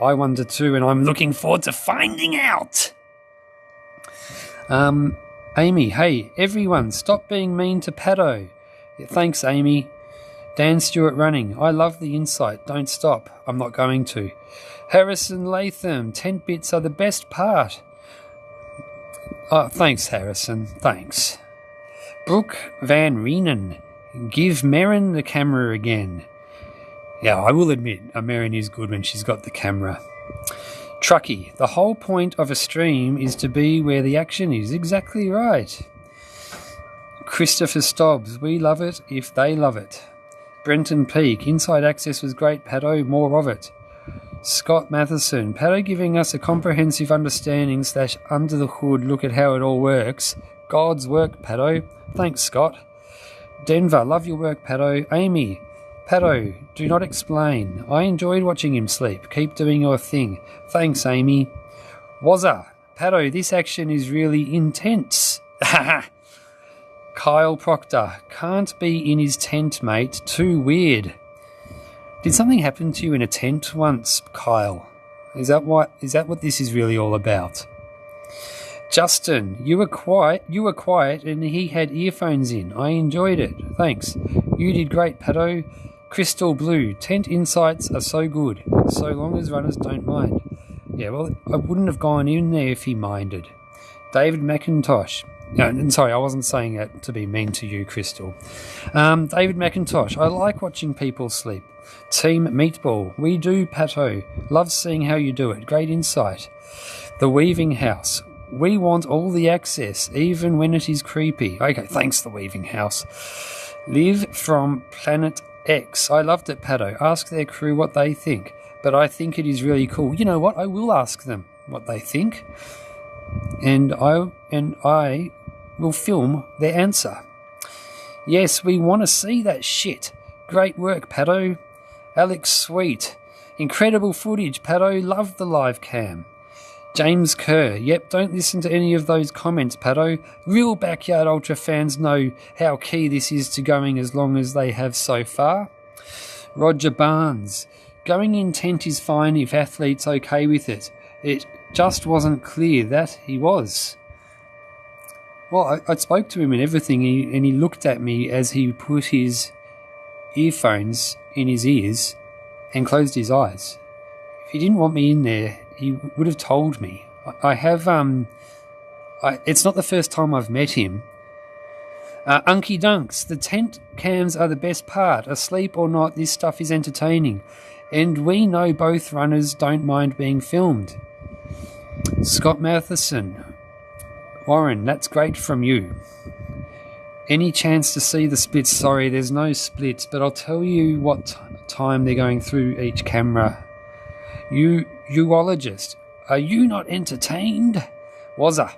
I wonder too, and I'm looking forward to finding out. Amy, hey, everyone, stop being mean to Paddo. Yeah, thanks, Amy. Dan Stewart running. I love the insight. Don't stop. I'm not going to. Harrison Latham. Tent bits are the best part. Oh, thanks, Harrison. Thanks. Brooke Van Reenen. Give Merrin the camera again. Yeah, I will admit, Merrin is good when she's got the camera. Truckee. The whole point of a stream is to be where the action is. Exactly right. Christopher Stobbs. We love it if they love it. Brenton Peak. Inside access was great, Paddo. More of it. Scott Matheson. Paddo giving us a comprehensive understanding / under the hood look at how it all works. God's work, Paddo. Thanks, Scott. Denver. Love your work, Paddo. Amy. Paddo, do not explain. I enjoyed watching him sleep. Keep doing your thing. Thanks, Amy. Wazza. Paddo, this action is really intense. Kyle Proctor. Can't be in his tent, mate. Too weird. Did something happen to you in a tent once, Kyle? Is that what this is really all about? Justin, you were quiet and he had earphones in. I enjoyed it. Thanks. You did great, Paddo. Crystal Blue. Tent insights are so good, so long as runners don't mind. Yeah, well, I wouldn't have gone in there if he minded. David McIntosh. No, sorry, I wasn't saying that to be mean to you, Crystal. David McIntosh. I like watching people sleep. Team Meatball. We do, Paddo. Love seeing how you do it. Great insight. The Weaving House. We want all the access, even when it is creepy. Okay, thanks, The Weaving House. Liv from Planet X. I loved it, Paddo. Ask their crew what they think, but I think it is really cool. You know what? I will ask them what they think, and I will film their answer. Yes, we want to see that shit. Great work, Paddo. Alex Sweet. Incredible footage, Paddo. Love the live cam. James Kerr, yep, don't listen to any of those comments, Pato. Real Backyard Ultra fans know how key this is to going as long as they have so far. Roger Barnes, going intent is fine if athlete's okay with it. It just wasn't clear that he was. Well, I spoke to him and everything, and he looked at me as he put his earphones in his ears and closed his eyes. If he didn't want me in there, he would have told me. I have, it's not the first time I've met him. Unky Dunks, the tent cams are the best part. Asleep or not, this stuff is entertaining. And we know both runners don't mind being filmed. Scott Matheson, Warren, that's great from you. Any chance to see the splits? Sorry, there's no splits, but I'll tell you what time they're going through each camera. You urologist, are you not entertained? Wazza.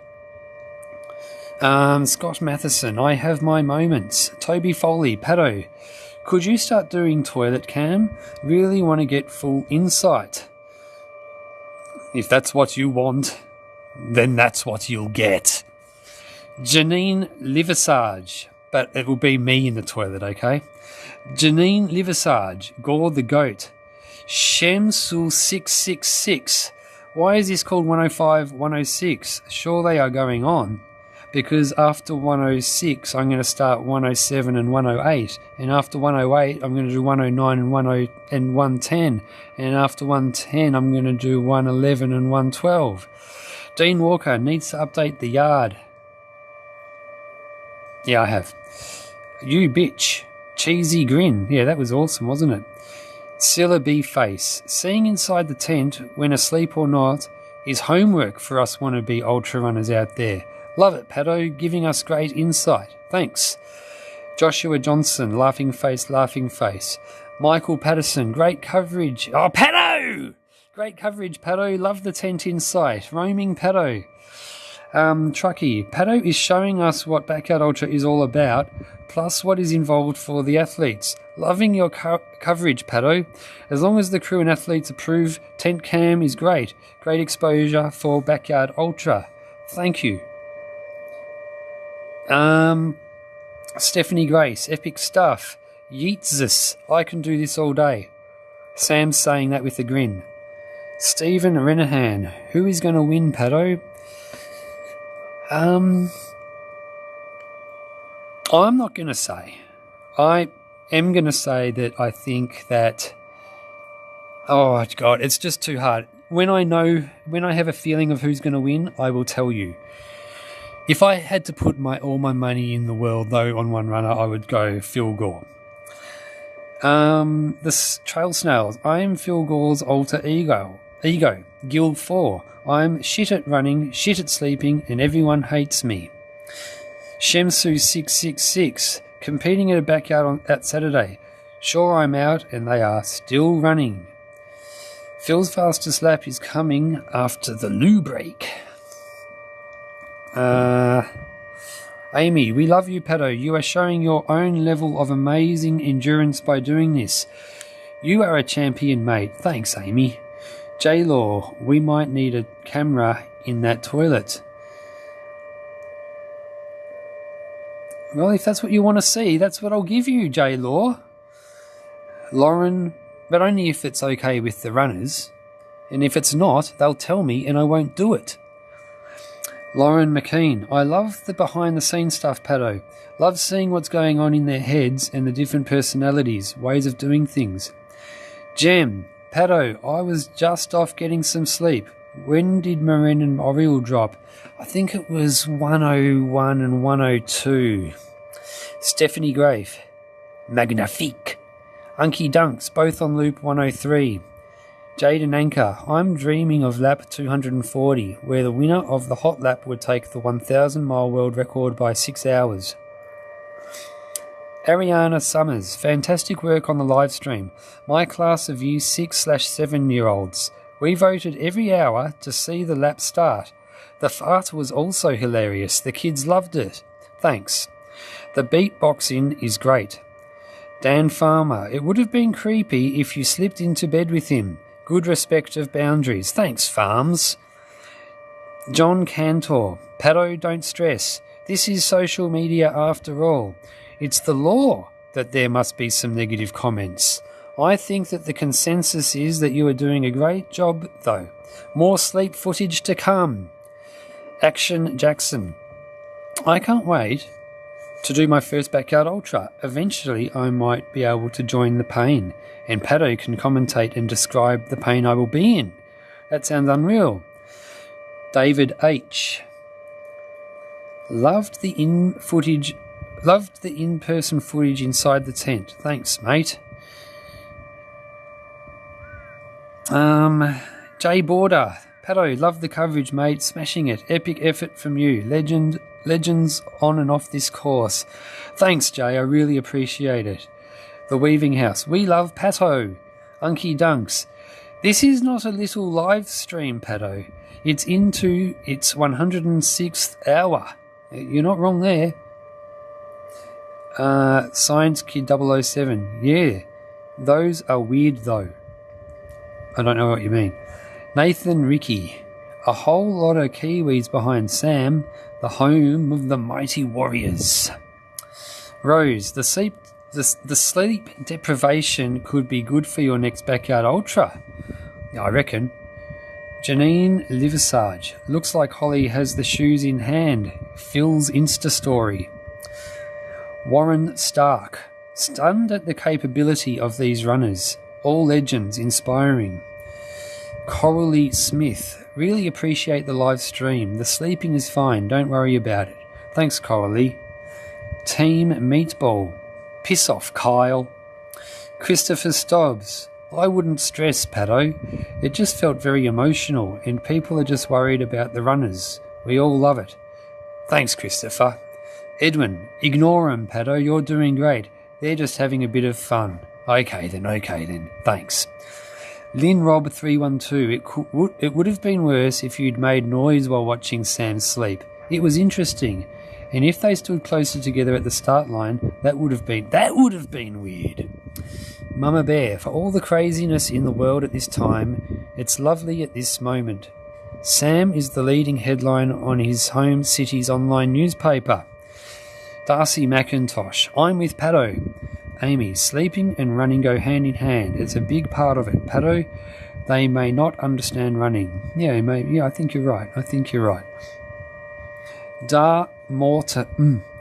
Scott Matheson, I have my moments. Toby Foley, Pato, could you start doing toilet cam? Really want to get full insight. If that's what you want, then that's what you'll get. Janine Liversage, but it will be me in the toilet, okay? Janine Liversage, Gore the Goat. Shemsul666. Why is this called 105, 106? Sure they are going on. Because after 106, I'm going to start 107 and 108. And after 108, I'm going to do 109 and 110. And after 110, I'm going to do 111 and 112. Dean Walker needs to update the yard. Yeah, I have. You bitch. Cheesy grin. Yeah, that was awesome, wasn't it? Silla B face. Seeing inside the tent, when asleep or not, is homework for us wannabe ultra runners out there. Love it, Pato, giving us great insight. Thanks. Joshua Johnson, laughing face, laughing face. Michael Patterson, great coverage. Oh, Pato! Great coverage, Pato. Love the tent insight. Roaming Pato. Trucky, Pato is showing us what Backyard Ultra is all about, plus what is involved for the athletes. Loving your coverage, Pato. As long as the crew and athletes approve, tent cam is great. Great exposure for Backyard Ultra. Thank you. Stephanie Grace, epic stuff. Yeetsus, I can do this all day. Sam's saying that with a grin. Stephen Renahan, who is going to win, Pato? I'm not going to say. I am going to say that I think that... Oh, God, it's just too hard. When I have a feeling of who's going to win, I will tell you. If I had to put all my money in the world, though, on one runner, I would go Phil Gore. The Trail Snails. I am Phil Gore's alter ego. Guild 4. I'm shit at running, shit at sleeping, and everyone hates me. Shemsu666. Competing at a backyard at Saturday. Sure, I'm out, and they are still running. Phil's fastest lap is coming after the loo break. Amy, we love you, Pato. You are showing your own level of amazing endurance by doing this. You are a champion, mate. Thanks, Amy. J-Law, we might need a camera in that toilet. Well, if that's what you want to see, that's what I'll give you, J-Law. Lauren, but only if it's okay with the runners. And if it's not, they'll tell me and I won't do it. Lauren McKean, I love the behind-the-scenes stuff, Pato. Love seeing what's going on in their heads and the different personalities, ways of doing things. Jem, Pato, I was just off getting some sleep. When did Marin and Oriel drop? I think it was 101 and 102. Stephanie Grafe, Magnifique. Unky Dunks, both on loop 103. Jaden Anchor, I'm dreaming of lap 240, where the winner of the hot lap would take the 1,000 mile world record by 6 hours. Ariana Summers, fantastic work on the live stream. My class of year 6/7 year olds. We voted every hour to see the lap start. The fart was also hilarious. The kids loved it. Thanks. The beatboxing is great. Dan Farmer, it would have been creepy if you slipped into bed with him. Good respect of boundaries. Thanks, Farms. John Cantor. Pato, don't stress. This is social media after all. It's the law that there must be some negative comments. I think that the consensus is that you are doing a great job, though. More sleep footage to come. Action Jackson. I can't wait to do my first Backyard Ultra. Eventually I might be able to join the pain, and Pato can commentate and describe the pain I will be in. That sounds unreal. David H. Loved the in-person footage inside the tent. Thanks, mate. Jay Border. Pato, love the coverage, mate. Smashing it. Epic effort from you. Legends on and off this course. Thanks, Jay. I really appreciate it. The Weaving House. We love Pato. Unky Dunks. This is not a little live stream, Pato. It's into its 106th hour. You're not wrong there. Science Kid 007. Yeah, those are weird though. I don't know what you mean. Nathan Ricky. A whole lot of Kiwis behind Sam, the home of the mighty warriors. Rose. The sleep deprivation could be good for your next Backyard Ultra. Yeah, I reckon. Janine Liversage. Looks like Holly has the shoes in hand. Phil's Insta story. Warren Stark. Stunned at the capability of these runners. All legends, inspiring. Coralie Smith. Really appreciate the live stream. The sleeping is fine. Don't worry about it. Thanks, Coralie. Team Meatball. Piss off, Kyle. Christopher Stobbs. I wouldn't stress, Pato. It just felt very emotional, and people are just worried about the runners. We all love it. Thanks, Christopher. Edwin. Ignore 'em, Pato. You're doing great. They're just having a bit of fun. Okay then. Thanks. Lynn Rob 312. It would have been worse if you'd made noise while watching Sam sleep. It was interesting, and if they stood closer together at the start line, that would have been weird. Mama Bear, for all the craziness in the world at this time, it's lovely at this moment. Sam is the leading headline on his home city's online newspaper. Darcy McIntosh, I'm with Pato. Amy, sleeping and running go hand in hand. It's a big part of it. Pato, they may not understand running. Yeah, maybe. Yeah, I think you're right. Dar Morta.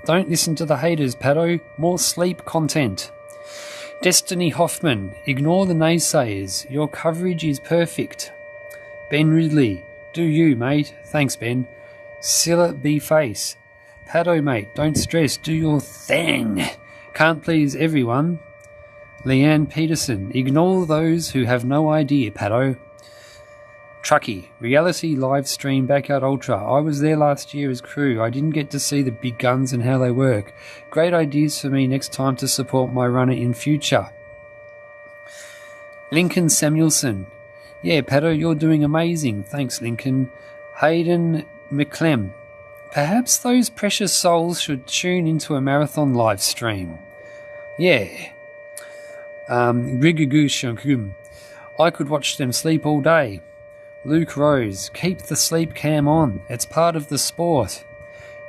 Don't listen to the haters, Pato. More sleep content. Destiny Hoffman. Ignore the naysayers. Your coverage is perfect. Ben Ridley. Do you, mate. Thanks, Ben. Silla B. Face. Pato, mate. Don't stress. Do your thing. Can't please everyone. Leanne Peterson. Ignore those who have no idea, Pato. Truckee. Reality live stream Backyard Ultra. I was there last year as crew. I didn't get to see the big guns and how they work. Great ideas for me next time to support my runner in future. Lincoln Samuelson. Yeah, Pato, you're doing amazing. Thanks, Lincoln. Hayden McClem. Perhaps those precious souls should tune into a marathon live stream. Yeah. Grigagu Shankum. I could watch them sleep all day. Luke Rose. Keep the sleep cam on. It's part of the sport.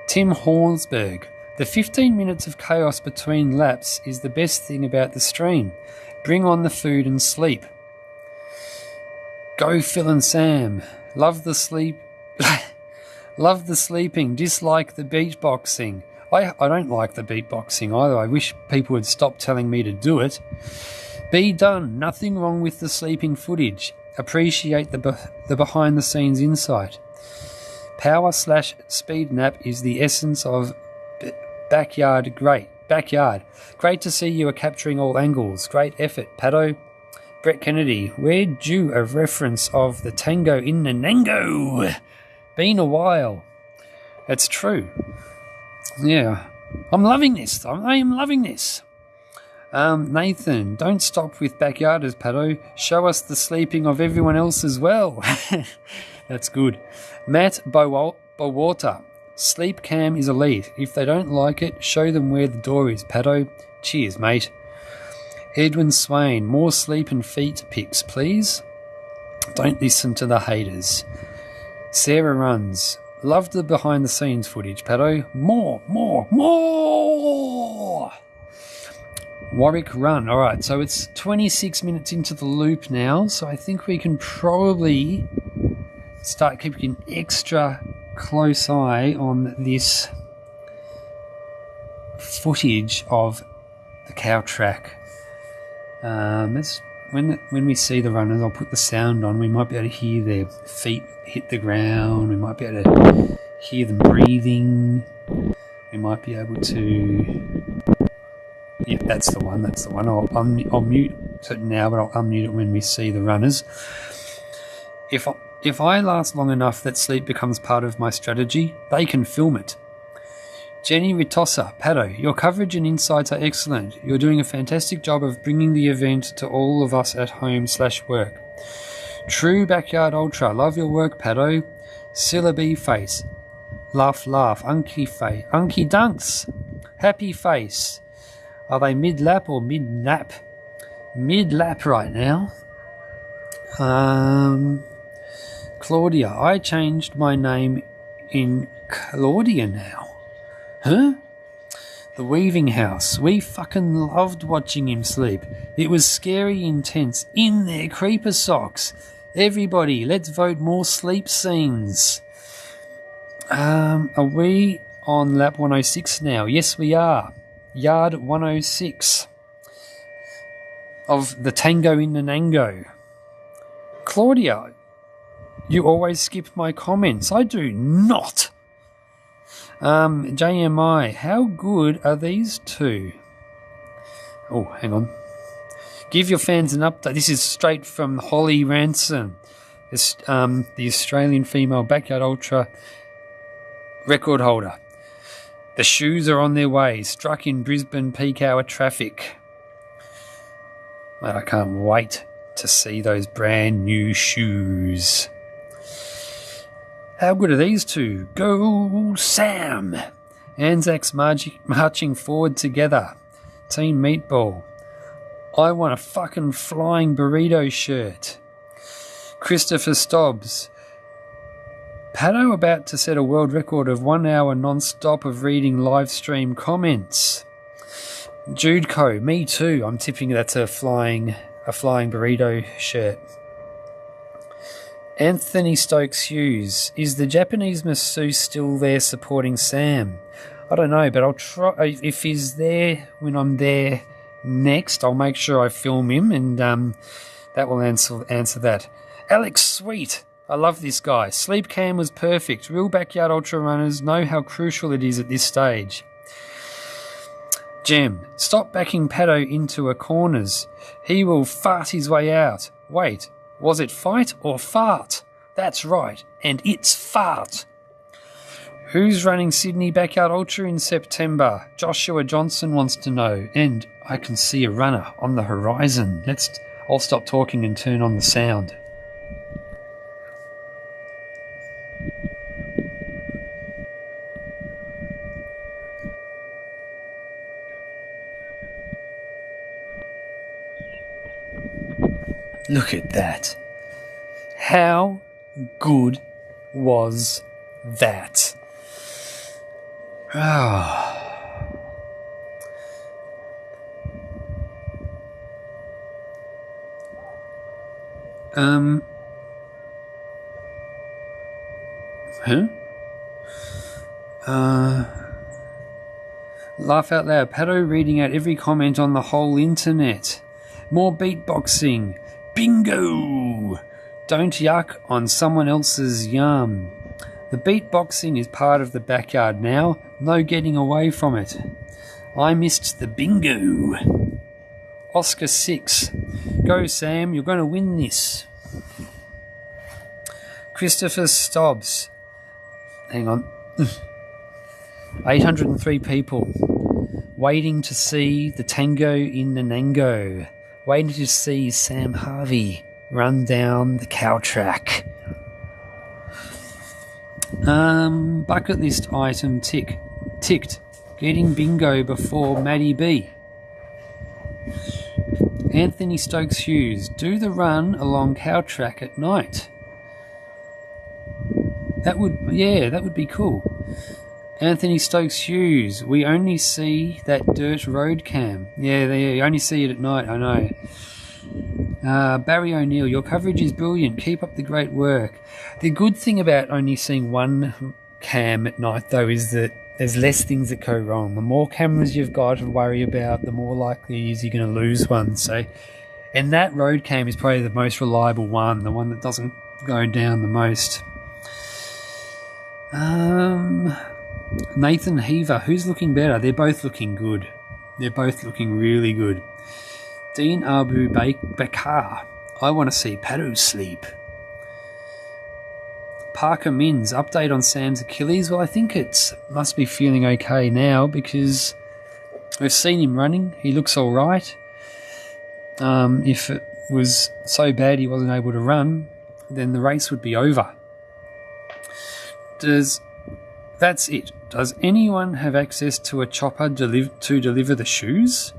Tim Hornsberg. The 15 minutes of chaos between laps is the best thing about the stream. Bring on the food and sleep. Go Phil and Sam. Love the sleep. Love the sleeping. Dislike the beatboxing. I don't like the beatboxing either. I wish people would stop telling me to do it. Be done. Nothing wrong with the sleeping footage. Appreciate the behind-the-scenes insight. Power/speed nap is the essence of backyard. Great. Backyard. Great to see you are capturing all angles. Great effort, Pato. Brett Kennedy. Where'd you a reference of the tango in Nanango? Been a while. That's true. Yeah. I'm loving this. I am loving this. Nathan, don't stop with backyarders, Pato. Show us the sleeping of everyone else as well. That's good. Matt Bowater. Sleep cam is elite. If they don't like it, show them where the door is, Pato. Cheers, mate. Edwin Swain. More sleep and feet pics, please. Don't listen to the haters. Sarah runs. Love the behind the scenes footage, Paddo. More. Warwick run. Alright, so it's 26 minutes into the loop now, so I think we can probably start keeping an extra close eye on this footage of the cow track. When we see the runners, I'll put the sound on. We might be able to hear their feet hit the ground. We might be able to hear them breathing. We might be able to... Yeah, that's the one. I'll mute it now, but I'll unmute it when we see the runners. If I last long enough that sleep becomes part of my strategy, they can film it. Jenny Ritosa, Paddo, your coverage and insights are excellent. You're doing a fantastic job of bringing the event to all of us at home/work. True Backyard Ultra, love your work, Paddo. Syllabi face, laugh, Unky face, Unky Dunks, happy face. Are they mid-lap or mid-nap? Mid-lap right now. Claudia, I changed my name in Claudia now. Huh? The Weaving House. We fucking loved watching him sleep. It was scary intense. In their creeper socks. Everybody, let's vote more sleep scenes. Are we on lap 106 now? Yes, we are. Yard 106 of the Tango in Nanango. Claudia, you always skip my comments. I do not. JMI, how good are these two? Oh, hang on. Give your fans an update. This is straight from Holly Ransom, the Australian female Backyard Ultra record holder. The shoes are on their way, struck in Brisbane peak hour traffic. I can't wait to see those brand new shoes. How good are these two? Go Sam! Anzacs marching forward together. Team Meatball. I want a fucking flying burrito shirt. Christopher Stobbs. Paddo about to set a world record of 1 hour non-stop of reading live stream comments. Judeco, me too. I'm tipping that's a flying burrito shirt. Anthony Stokes Hughes. Is the Japanese masseuse still there supporting Sam? I don't know, but I'll try. If he's there when I'm there next, I'll make sure I film him, and that will answer that. Alex Sweet. I love this guy. Sleep cam was perfect. Real Backyard Ultra runners know how crucial it is at this stage. Jem. Stop backing Paddo into a corners. He will fart his way out. Wait. Was it fight or fart? That's right, and it's fart. Who's running Sydney Backyard Ultra in September? Joshua Johnson wants to know, and I can see a runner on the horizon. I'll stop talking and turn on the sound. Look at that. How good was that? Oh. Laugh out loud. Paddo reading out every comment on the whole internet. More beatboxing. Bingo! Don't yuck on someone else's yum. The beatboxing is part of the backyard now. No getting away from it. I missed the bingo. Oscar 6. Go Sam, you're going to win this. Christopher Stobbs. Hang on. 803 people waiting to see the Tango in Nanango. Waiting to see Sam Harvey run down the cow track. Bucket list item ticked. Getting bingo before Maddie B. Anthony Stokes Hughes. Do the run along cow track at night. That would be cool. Anthony Stokes Hughes, we only see that dirt road cam. Yeah, you only see it at night, I know. Barry O'Neill, your coverage is brilliant. Keep up the great work. The good thing about only seeing one cam at night, though, is that there's less things that go wrong. The more cameras you've got to worry about, the more likely is you're going to lose one. So, and that road cam is probably the most reliable one, the one that doesn't go down the most. Nathan Heaver, who's looking better? They're both looking good. They're both looking really good. Dean Abu Bakar, I want to see Paddo sleep. Parker Mins, update on Sam's Achilles. Well, I think it must be feeling okay now because we've seen him running. He looks all right. If it was so bad he wasn't able to run, then the race would be over. That's it. Does anyone have access to a chopper to deliver the shoes?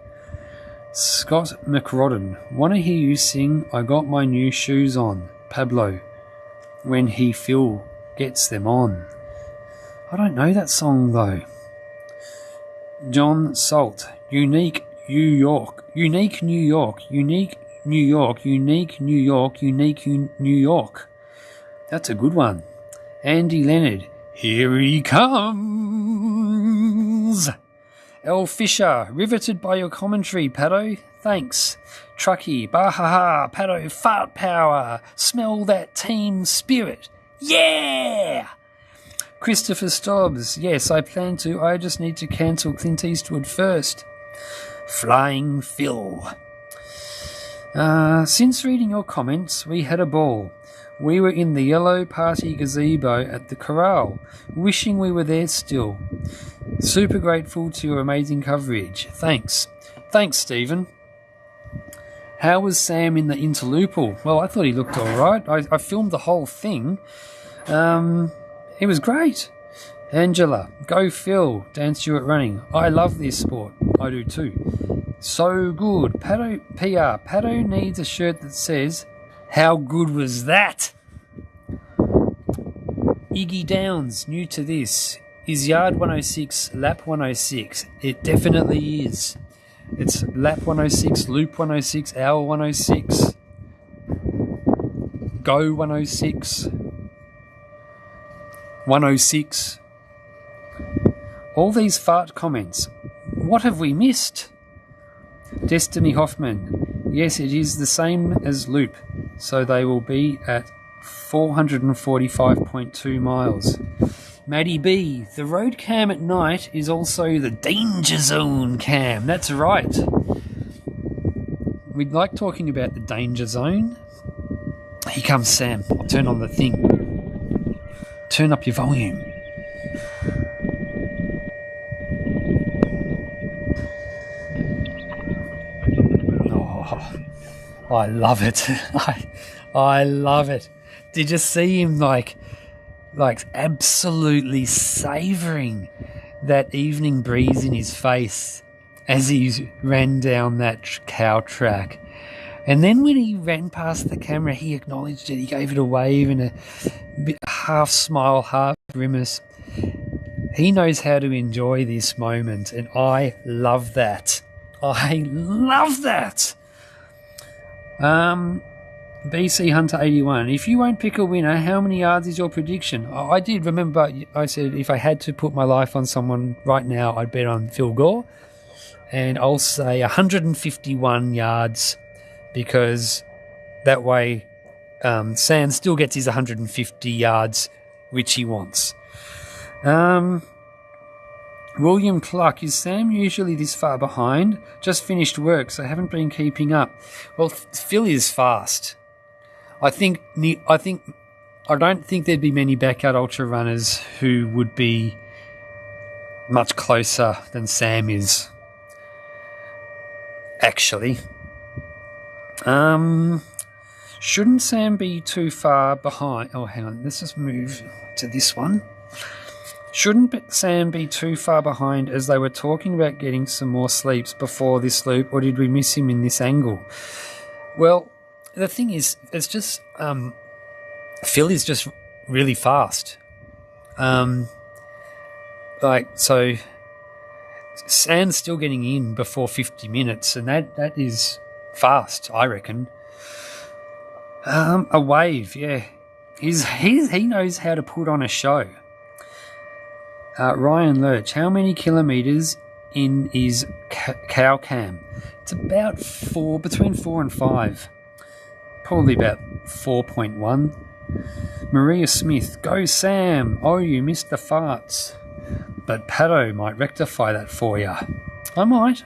Scott McRodden, want to hear you sing I Got My New Shoes On, Pablo, when Phil gets them on. I don't know that song though. John Salt, unique New York, unique New York, unique New York, unique New York, unique New York. That's a good one. Andy Leonard, here he comes. L. Fisher, riveted by your commentary, Paddo. Thanks. Truckee, bahaha, Paddo, fart power. Smell that team spirit. Yeah! Christopher Stobbs, yes, I plan to. I just need to cancel Clint Eastwood first. Flying Phil. Since reading your comments, we had a ball. We were in the yellow party gazebo at the corral, wishing we were there still. Super grateful to your amazing coverage. Thanks. Thanks, Stephen. How was Sam in the interlupal? Well, I thought he looked all right. I filmed the whole thing. He was great. Angela, go Phil, Dan Stewart running. I love this sport. I do too. So good. Paddo PR. Paddo needs a shirt that says, how good was that? Iggy Downs, new to this. Is yard 106 lap 106? It definitely is. It's lap 106, loop 106, hour 106, go 106, 106. All these fart comments. What have we missed? Destiny Hoffman. Yes, it is the same as loop, so they will be at 445.2 miles. Maddie B, the road cam at night is also the danger zone cam. That's right. We'd like talking about the danger zone. Here comes Sam. I'll turn on the thing. Turn up your volume. Oh, I love it. I love it. Did you see him like absolutely savouring that evening breeze in his face as he ran down that cow track? And then when he ran past the camera, he acknowledged it. He gave it a wave and a bit half smile, half grimace. He knows how to enjoy this moment, and I love that. I love that. BC Hunter 81. If you won't pick a winner, how many yards is your prediction? I did remember I said if I had to put my life on someone right now, I'd bet on Phil Gore. And I'll say 151 yards because that way Sam still gets his 150 yards, which he wants. William Clark, is Sam usually this far behind? Just finished work, so haven't been keeping up. Well, Phil is fast. I don't think there'd be many backyard ultra runners who would be much closer than Sam is. Actually. Shouldn't Sam be too far behind? Oh, hang on. Let's just move to this one. Shouldn't Sam be too far behind as they were talking about getting some more sleeps before this loop, or did we miss him in this angle? Well, the thing is, it's just Phil is just really fast. So Sam's still getting in before 50 minutes, and that is fast, I reckon. A wave, yeah. He knows how to put on a show. Ryan Lurch, how many kilometres in is cow cam? It's about between 4 and 5. Probably about 4.1. Maria Smith, go Sam. Oh, you missed the farts. But Paddo might rectify that for you. I might.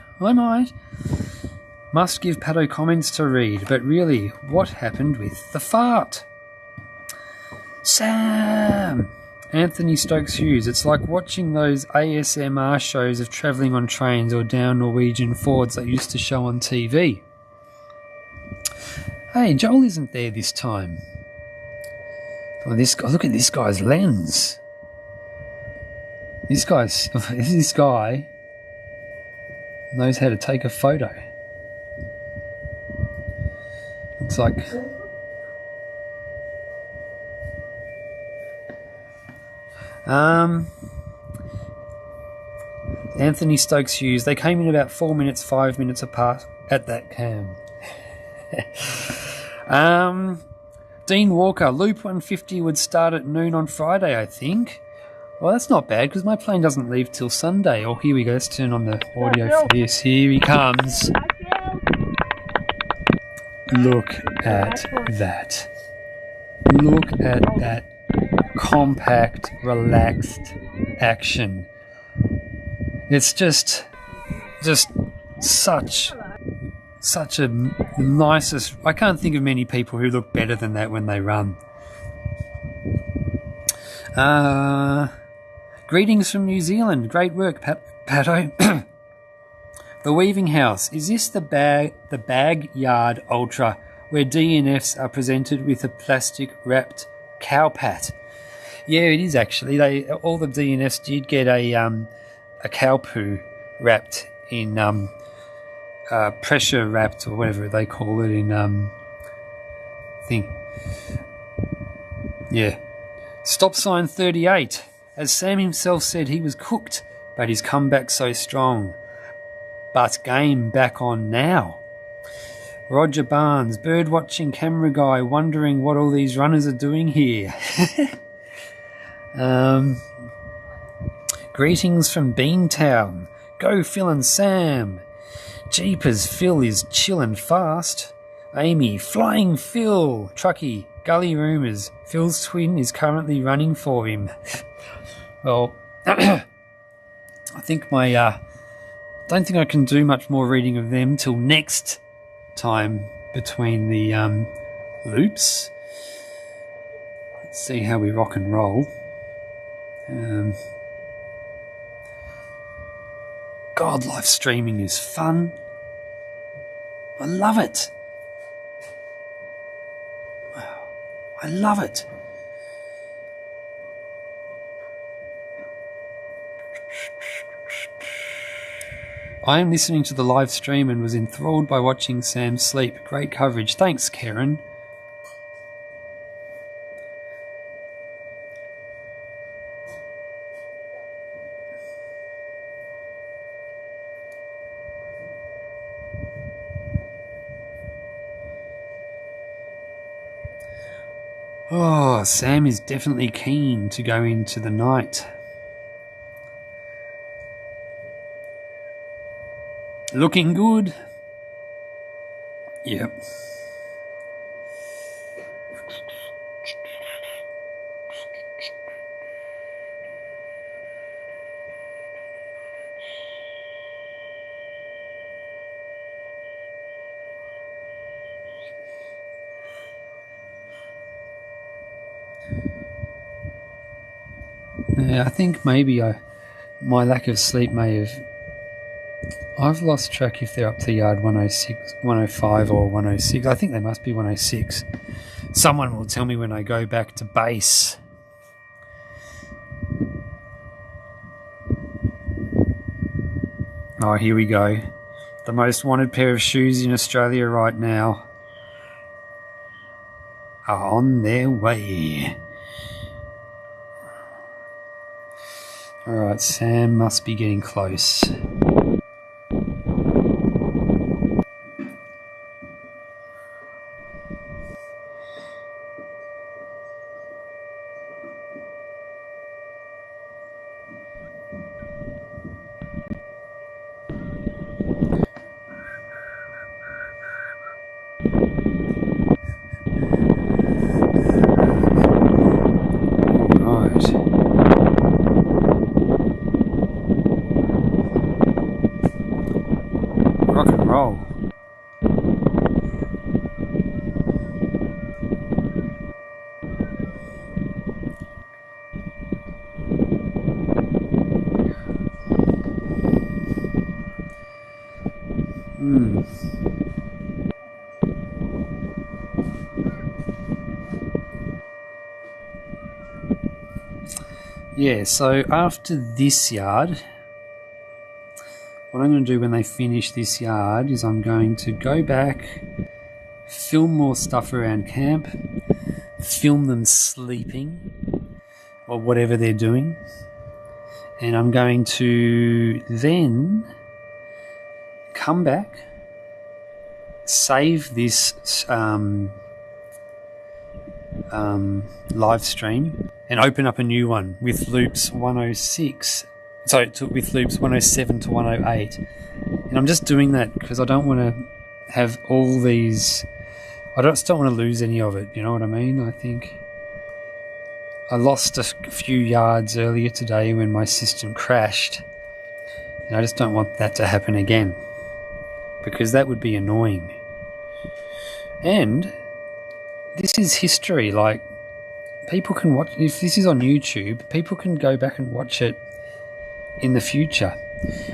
Must give Paddo comments to read, but really, what happened with the fart? Sam! Anthony Stokes Hughes, it's like watching those ASMR shows of travelling on trains or down Norwegian Fords that used to show on TV. Hey, Joel isn't there this time. Oh, look at this guy's lens. This guy knows how to take a photo. Looks like Anthony Stokes Hughes, they came in about 5 minutes apart at that cam. Dean Walker, Loop 150 would start at noon on Friday, I think. Well, that's not bad because my plane doesn't leave till Sunday. Oh, here we go. Let's turn on the audio for this. Here he comes. Look at that. Look at that compact, relaxed action. It's just such a nicest. I can't think of many people who look better than that when they run. Greetings from New Zealand. Great work, Pato. The Weaving House. Is this the Bag Yard Ultra, where DNFs are presented with a plastic wrapped cow pat? Yeah, it is actually. All the DNFs did get a cow poo wrapped in pressure wrapped or whatever they call it in thing. Yeah. Stop sign 38. As Sam himself said, he was cooked, but he's come back so strong. But game back on now. Roger Barnes, bird watching camera guy, wondering what all these runners are doing here. Greetings from Beantown. Go Phil and Sam. Jeepers, Phil is chillin' fast. Amy, Flying Phil. Truckee, Gully Rumours. Phil's twin is currently running for him. Well, I think don't think I can do much more reading of them till next time between the loops. Let's see how we rock and roll. God, live streaming is fun. I love it. Wow, I love it. I am listening to the live stream and was enthralled by watching Sam sleep. Great coverage. Thanks, Karen. Oh, Sam is definitely keen to go into the night. Looking good. Yep. Yeah, I think maybe my lack of sleep may have... I've lost track if they're up to yard 106, 105 or 106. I think they must be 106. Someone will tell me when I go back to base. Oh, here we go. The most wanted pair of shoes in Australia right now are on their way. Alright, Sam must be getting close. Rock and roll. Yeah, so after this yard, what I'm going to do when they finish this yard is I'm going to go back, film more stuff around camp, film them sleeping or whatever they're doing, and I'm going to then come back, save this live stream and open up a new one with loops 106. So with loops 107 to 108. And I'm just doing that because I don't want to have all these... I just don't want to lose any of it, you know what I mean? I think I lost a few yards earlier today when my system crashed. And I just don't want that to happen again, because that would be annoying. And this is history. Like, people can watch... If this is on YouTube, people can go back and watch it in the future.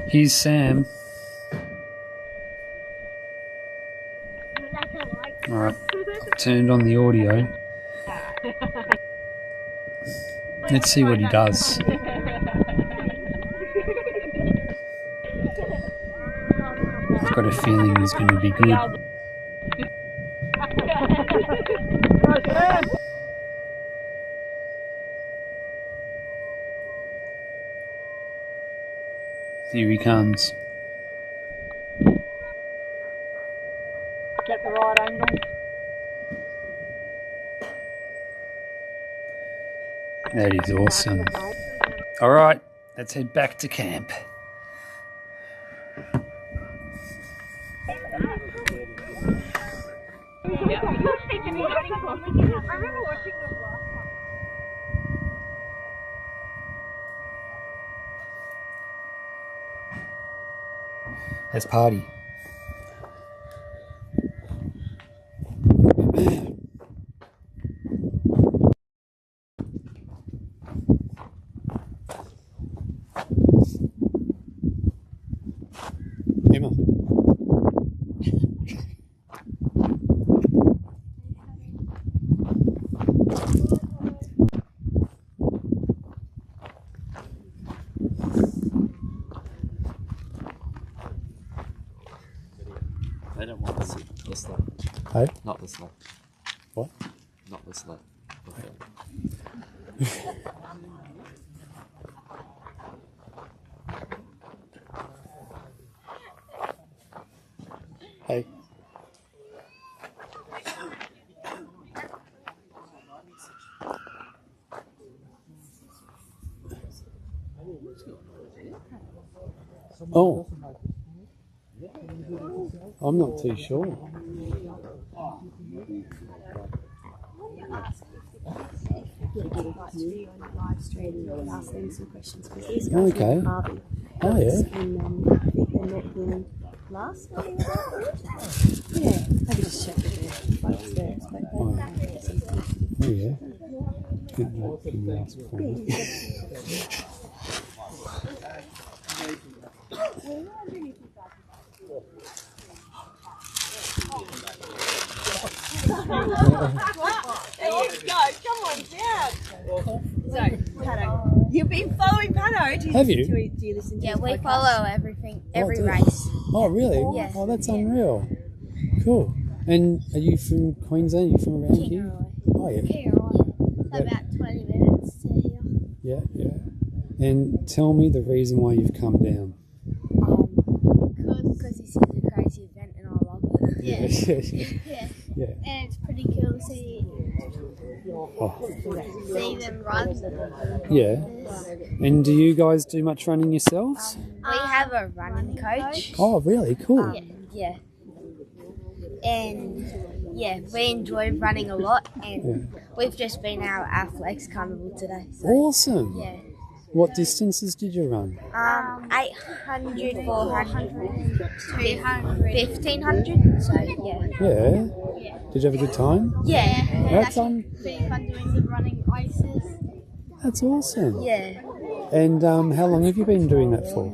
Here's Sam. Alright, turned on the audio. Let's see what he does. I've got a feeling he's going to be good. Here he comes. Get the right angle. That is awesome. Alright, let's head back to camp. Let's party. Emma. They don't want the sled. Hey? Not the sled. What? Not the sled. Hey. Oh. I'm not too sure. Okay. Oh yeah. Last week? Yeah, maybe just check it there. Oh yeah. Good luck in the last point. There you go, come on down. So, Pato, you've been following Pato. Have you? Do you listen to Yeah, his we podcast? follow everything, every do you? race. Oh really? Yeah. Oh, that's unreal. Cool. And are you from Queensland? Are you from around here? Kingaroy. Oh yeah. Kingaroy. So about 20 minutes to here. Yeah, yeah. And tell me the reason why you've come down. Because this is a crazy event and I love it. Yeah. And it's pretty cool to see them run. Yeah. And do you guys do much running yourselves? We have a running coach. Oh, really? Cool. Yeah. And yeah, we enjoy running a lot, and we've just been our athletics carnival today. So, Awesome. yeah. What distances did you run? 800, 400, 1500. So yeah. Yeah. Did you have a good time? Yeah. That's pretty fun doing the running races. That's awesome. Yeah. And how long have you been doing that for?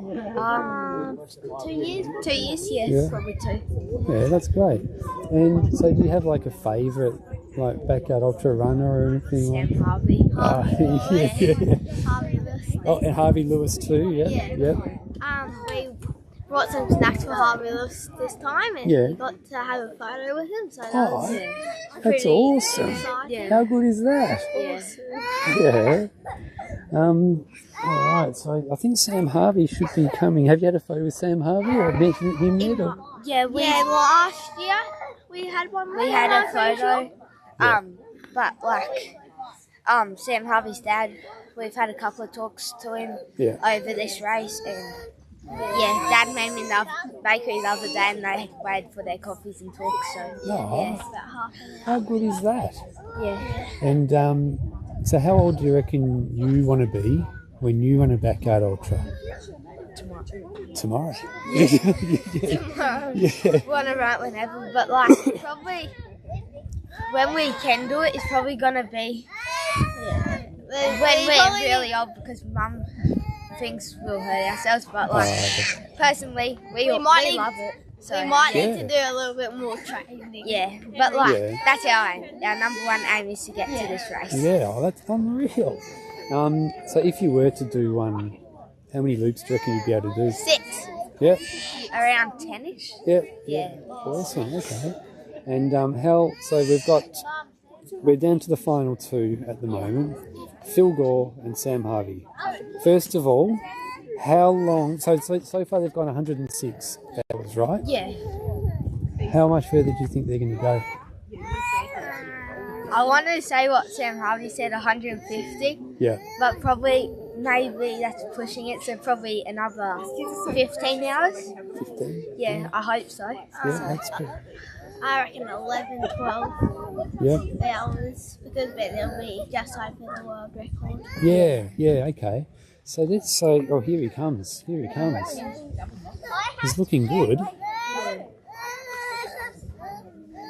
2 years. 2 years, yes. Yeah. Probably 2. Yeah, that's great. And so do you have like a favourite like backyard ultra runner or anything? Sam Harvey. Harvey Lewis. Oh, and Harvey Lewis too, yeah? Yeah. We brought some snacks for Harvey Lewis this time, and we got to have a photo with him. So that was That's pretty awesome. exciting. How good is that? Yeah. Yeah. All right, so I think Sam Harvey should be coming. Have you had a photo with Sam Harvey or mentioned him yet? Or? Yeah, well, last year we had one. We had a photo. But like, Sam Harvey's dad, we've had a couple of talks to him over this race, and Dad made me love bakery the other day, and they waited for their coffees and talks. So How good is that? Yeah. And so how old do you reckon you want to be when you run a backyard ultra? Tomorrow. Tomorrow. Want to run whenever, but like probably when we can do it, it's probably gonna be when we're really old, because Mum thinks we'll hurt ourselves. But like personally, we love it. So We might need to do a little bit more training. Yeah, but like that's our aim. Our number one aim is to get to this race. Yeah, that's unreal. So if you were to do one, how many loops do you reckon you'd be able to do? 6. Yeah. Around 10ish. Yeah. Yeah. Awesome. Okay. And we're down to the final 2 at the moment. Phil Gore and Sam Harvey. First of all, how long? So far they've gone 106 hours, right? Yeah. How much further do you think they're going to go? I wanted to say what Sam Harvey said, 150. Yeah. But maybe that's pushing it, so probably another 15 hours. 15? Yeah, I hope so. Yeah, that's good. I reckon 11, 12 hours, because they'll be just over the world record. Yeah, okay. So oh, here he comes. He's looking good.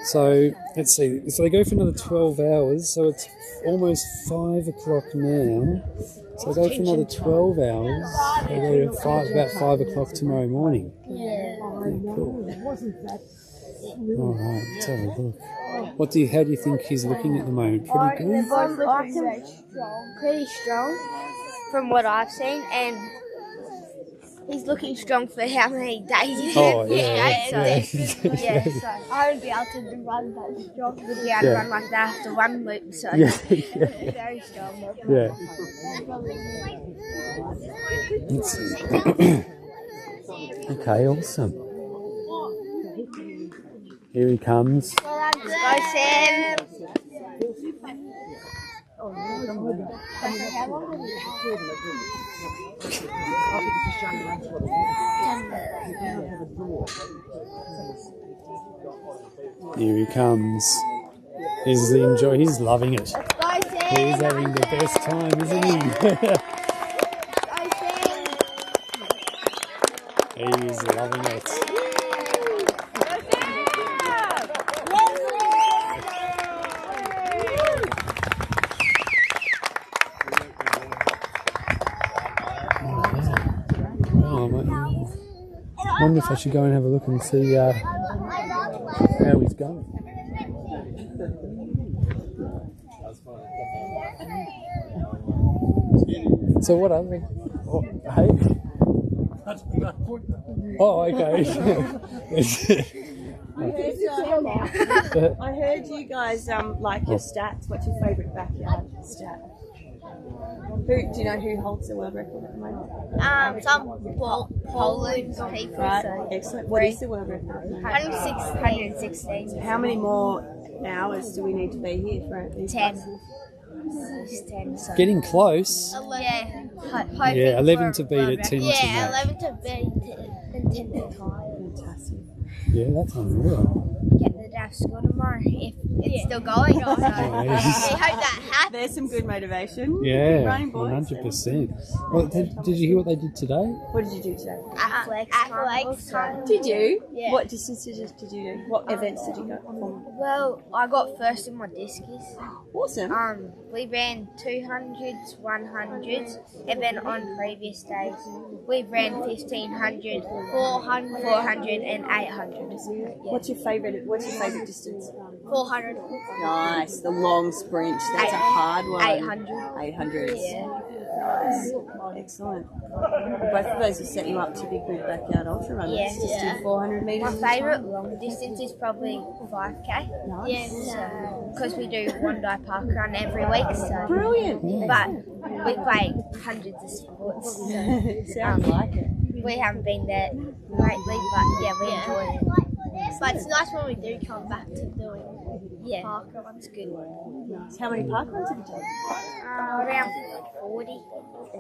So, let's see. So they go for another 12 hours, so it's almost 5 o'clock now. So they go for another 12 hours. They go to about 5 o'clock tomorrow morning. Yeah. Cool. All right, let's have a look. How do you think he's looking at the moment? Pretty good? Pretty strong from what I've seen, and he's looking strong for how many days he's Oh, been yeah. so I wouldn't be able to run that strong. Would be able to run like that after one loop, so very strong. Yeah. Let's see. Okay, awesome. Here he comes. Go, Sam. Here he comes. He's loving it. He's having the best time, isn't he? He's loving it. I wonder if I should go and have a look and see how he's going. So what other? Oh, hey. Oh, okay. I heard you guys like your stats. What's your favourite backyard stat? Do you know who holds the world record at the moment? Some Poland people. Right, So excellent. What is the world record? 116. How many more hours do we need to be here for these 10. classes? It's 10. So. Getting close. 11. Yeah, 11 to beat at 10 to Yeah, match. 11 to beat and 10 to tie. Fantastic. Yeah, that's unreal. Get the dash score tomorrow if it's still going. So we hope that happens. There's some good motivation. Yeah, Running boys. 100%. Well, did you hear what they did today? What did you do today? Athletics. Did you? Yeah. What distances did you do? What events did you go for? Well, I got first in my discus. Awesome. We ran 200s, 100s, and then on previous days we ran 1500, 400, and 800. Yeah. What's your favourite distance? 400. Nice. The long sprint. That's a hard one. 800. 800s. Yeah. Nice. Excellent. Both of those will set you up to be good backyard ultra runners. Yeah. Just do 400 metres. My favourite long distance is probably 5k. Nice. Yeah, because we do one day park run every week. So Brilliant. But we play hundreds of sports. Sounds like it. We haven't been there lately, but yeah, we enjoy it. But it's nice when we do come back to doing park runs. Good. Nice. How many park runs have you done? Around 40.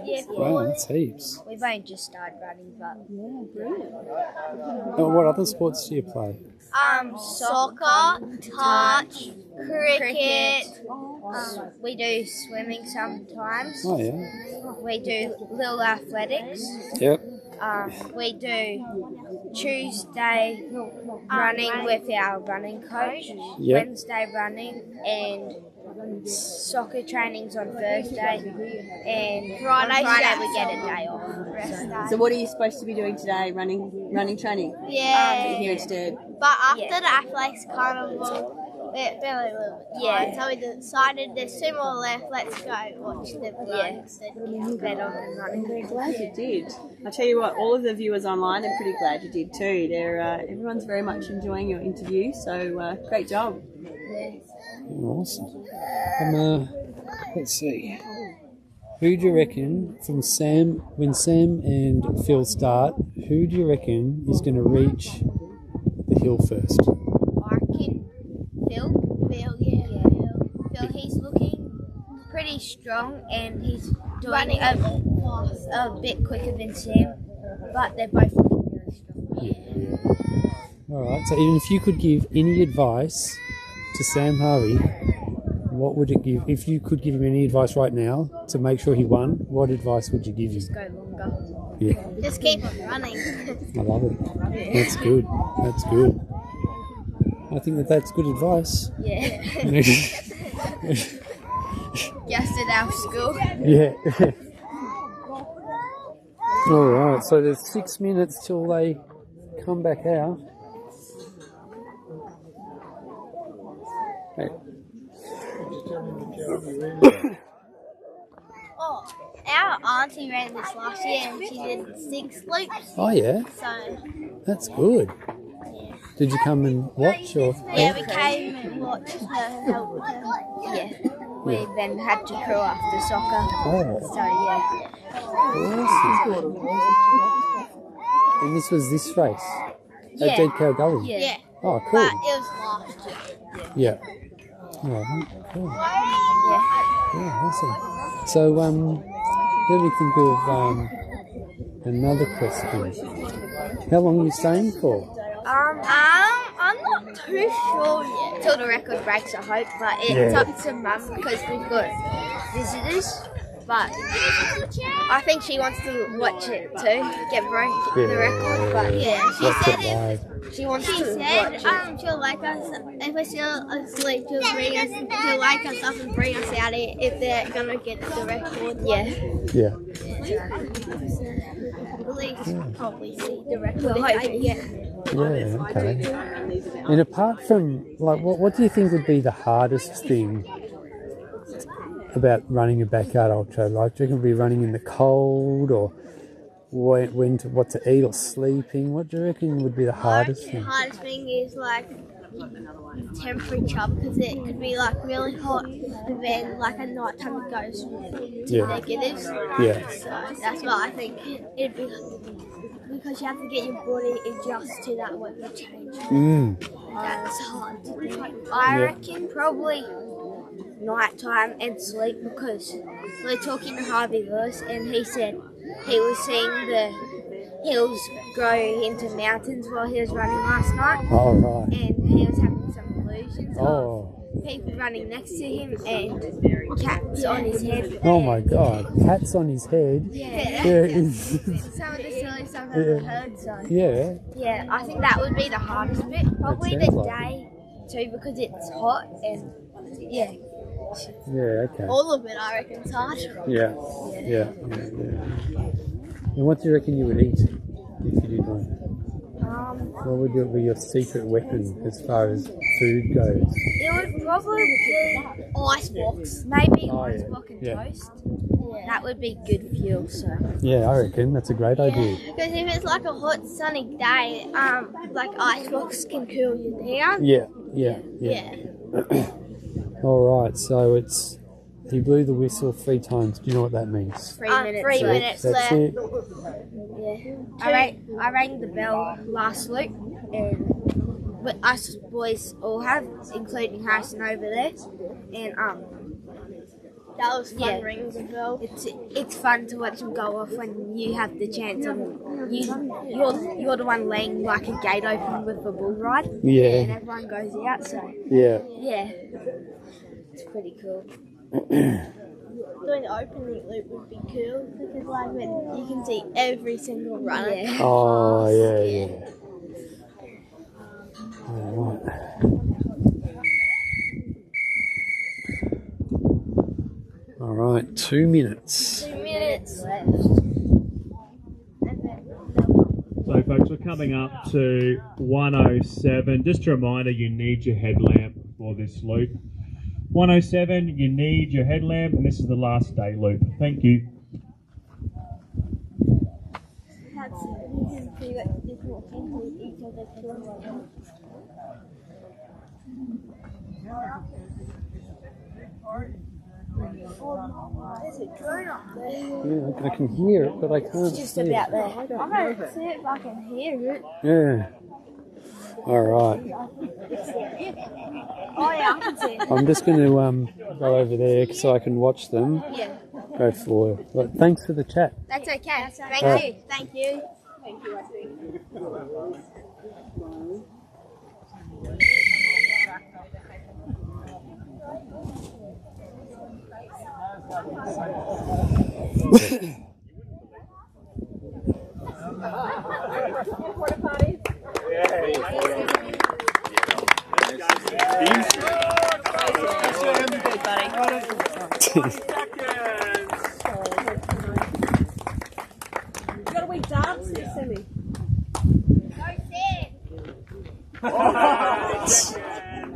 Yeah. Wow, that's heaps. We've only just started running, but Brilliant. What other sports do you play? soccer, touch, cricket. We do swimming sometimes. Oh, yeah. We do little athletics. Yep. We do Tuesday running with our running coach, Yep. Wednesday running, and soccer trainings on Thursday, and Friday we get a day off. So what are you supposed to be doing today? Running training? Yeah. Here instead. But after the athletics carnival, so we decided there's 2 more left. Let's go watch the blokes and get on and running. Glad you did. I tell you what, all of the viewers online are pretty glad you did too. They're everyone's very much enjoying your interview. So great job. Awesome. Let's see. Who do you reckon from Sam, when Sam and Phil start, who do you reckon is going to reach the hill first? I reckon Phil, he's looking pretty strong and he's doing a bit quicker than Sam, but they're both looking really strong. Alright, so even if you could give any advice to Sam Harvey, what would it give? If you could give him any advice right now to make sure he won, what advice would you give him? Just go longer. Yeah. Just keep on running. I love it. That's good. That's good. I think that's good advice. Yeah. Just at our school. Yeah. Alright, so there's 6 minutes till they come back out. Hey. Oh, our auntie ran this last year and she did 6 loops. Oh yeah, So, that's good. Did you come and watch or? yeah, we came and watched her help her. Yeah. We then had to crew after soccer. Oh. So, yeah. Awesome. And this was this race at Yeah. Dead Cow Gully? Yeah. Oh, cool. But it was last year. Yeah. Oh, cool. Yeah. Yeah, awesome. So, let me think of another question. How long are you staying for? I'm not too sure yet. Till the record breaks, I hope. But it's up to Mum because we've got visitors. But I think she wants to watch it too, the record. But yeah, she said she wants to watch it. She'll wake us if we're still asleep. She'll wake us up and bring us out if they're gonna get the record. Yeah. Yeah. At least probably see the record. Yeah, okay. And apart from, like, what do you think would be the hardest thing about running a backyard ultra? Like, do you reckon it'd be running in the cold, or what to eat, or sleeping? What do you reckon would be the hardest thing? The hardest thing is like temperature because it could be like really hot and then like at night time it goes to negatives. Yeah. So that's why I think it'd be because you have to get your body adjust to that weather change. That's hard to do. I reckon probably night time and sleep because we're talking to Harvey Lewis and he said he was seeing the hills grow into mountains while he was running last night. Oh, right. And he was having some illusions of people running next to him and cats on his head. Oh my God, cats on his head. Yeah. Some of the silly stuff I've ever heard. So. Yeah. Yeah, I think that would be the hardest bit. Probably the day too because it's hot and yeah. Yeah, okay. All of it, I reckon, is hard. Yeah. And what do you reckon you would eat if you did one? What would be your secret weapon as far as food goes? It would probably be ice box. Maybe ice block and toast. Yeah. That would be good fuel, so. Yeah, I reckon that's a great idea. Because if it's like a hot sunny day, like ice box can cool you down. Yeah. All right, so he blew the whistle 3 times. Do you know what that means? 3 minutes. 3 minutes That's left. it. Yeah. I rang the bell last loop, and us boys all have, including Harrison over there, and that was fun ringing the bell. It's fun to watch them go off when you have the chance and you're the one laying like a gate open with the bull ride. Yeah. And everyone goes out, so Yeah. It's pretty cool. Doing the opening loop would be cool because like when you can see every single runner. Yeah. Oh, yeah. All right. All right, 2 minutes. 2 minutes left. So folks, we're coming up to 107. Just a reminder, you need your headlamp for this loop. 107, you need your headlamp, and this is the last day loop. Thank you. There's a drone up there. Yeah, I can hear it, but I can't It's just see about it. there. I can't see it, but I can hear it. Yeah. All right. Oh yeah, I can see it. I'm just going to go over there so I can watch them. Yeah. Go for it. But thanks for the chat. That's okay. Thank Right. you. Thank you. Thank you, I think. You got a wee dance here, Sammy. Good job, Sam.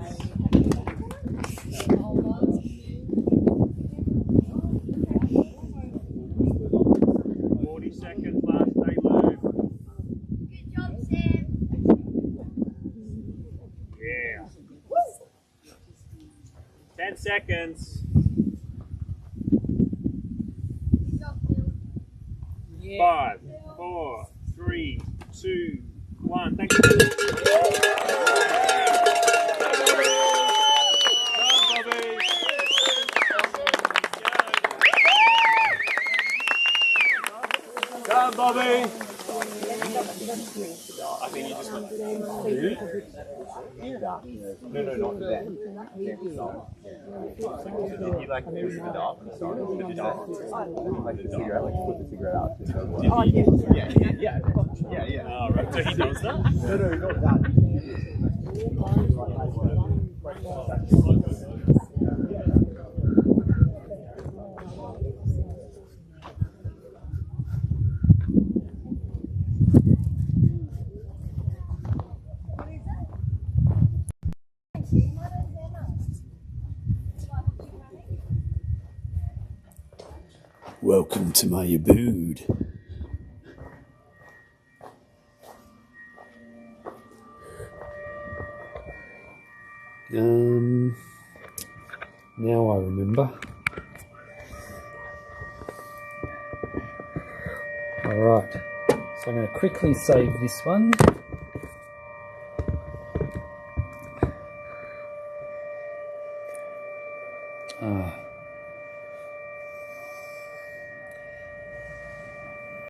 Yeah. 10 seconds. 5, 4, 3, 2, 1. Thank you. Go on, Bobby. I think you just went. No, not that. Did you like push the dog? Sorry, did you like the cigarette? Like put the cigarette out? Oh, yeah. Oh, right. So he knows that? No, not that. Welcome to my abode. Now I remember. Alright, so I'm going to quickly save this one. Ah.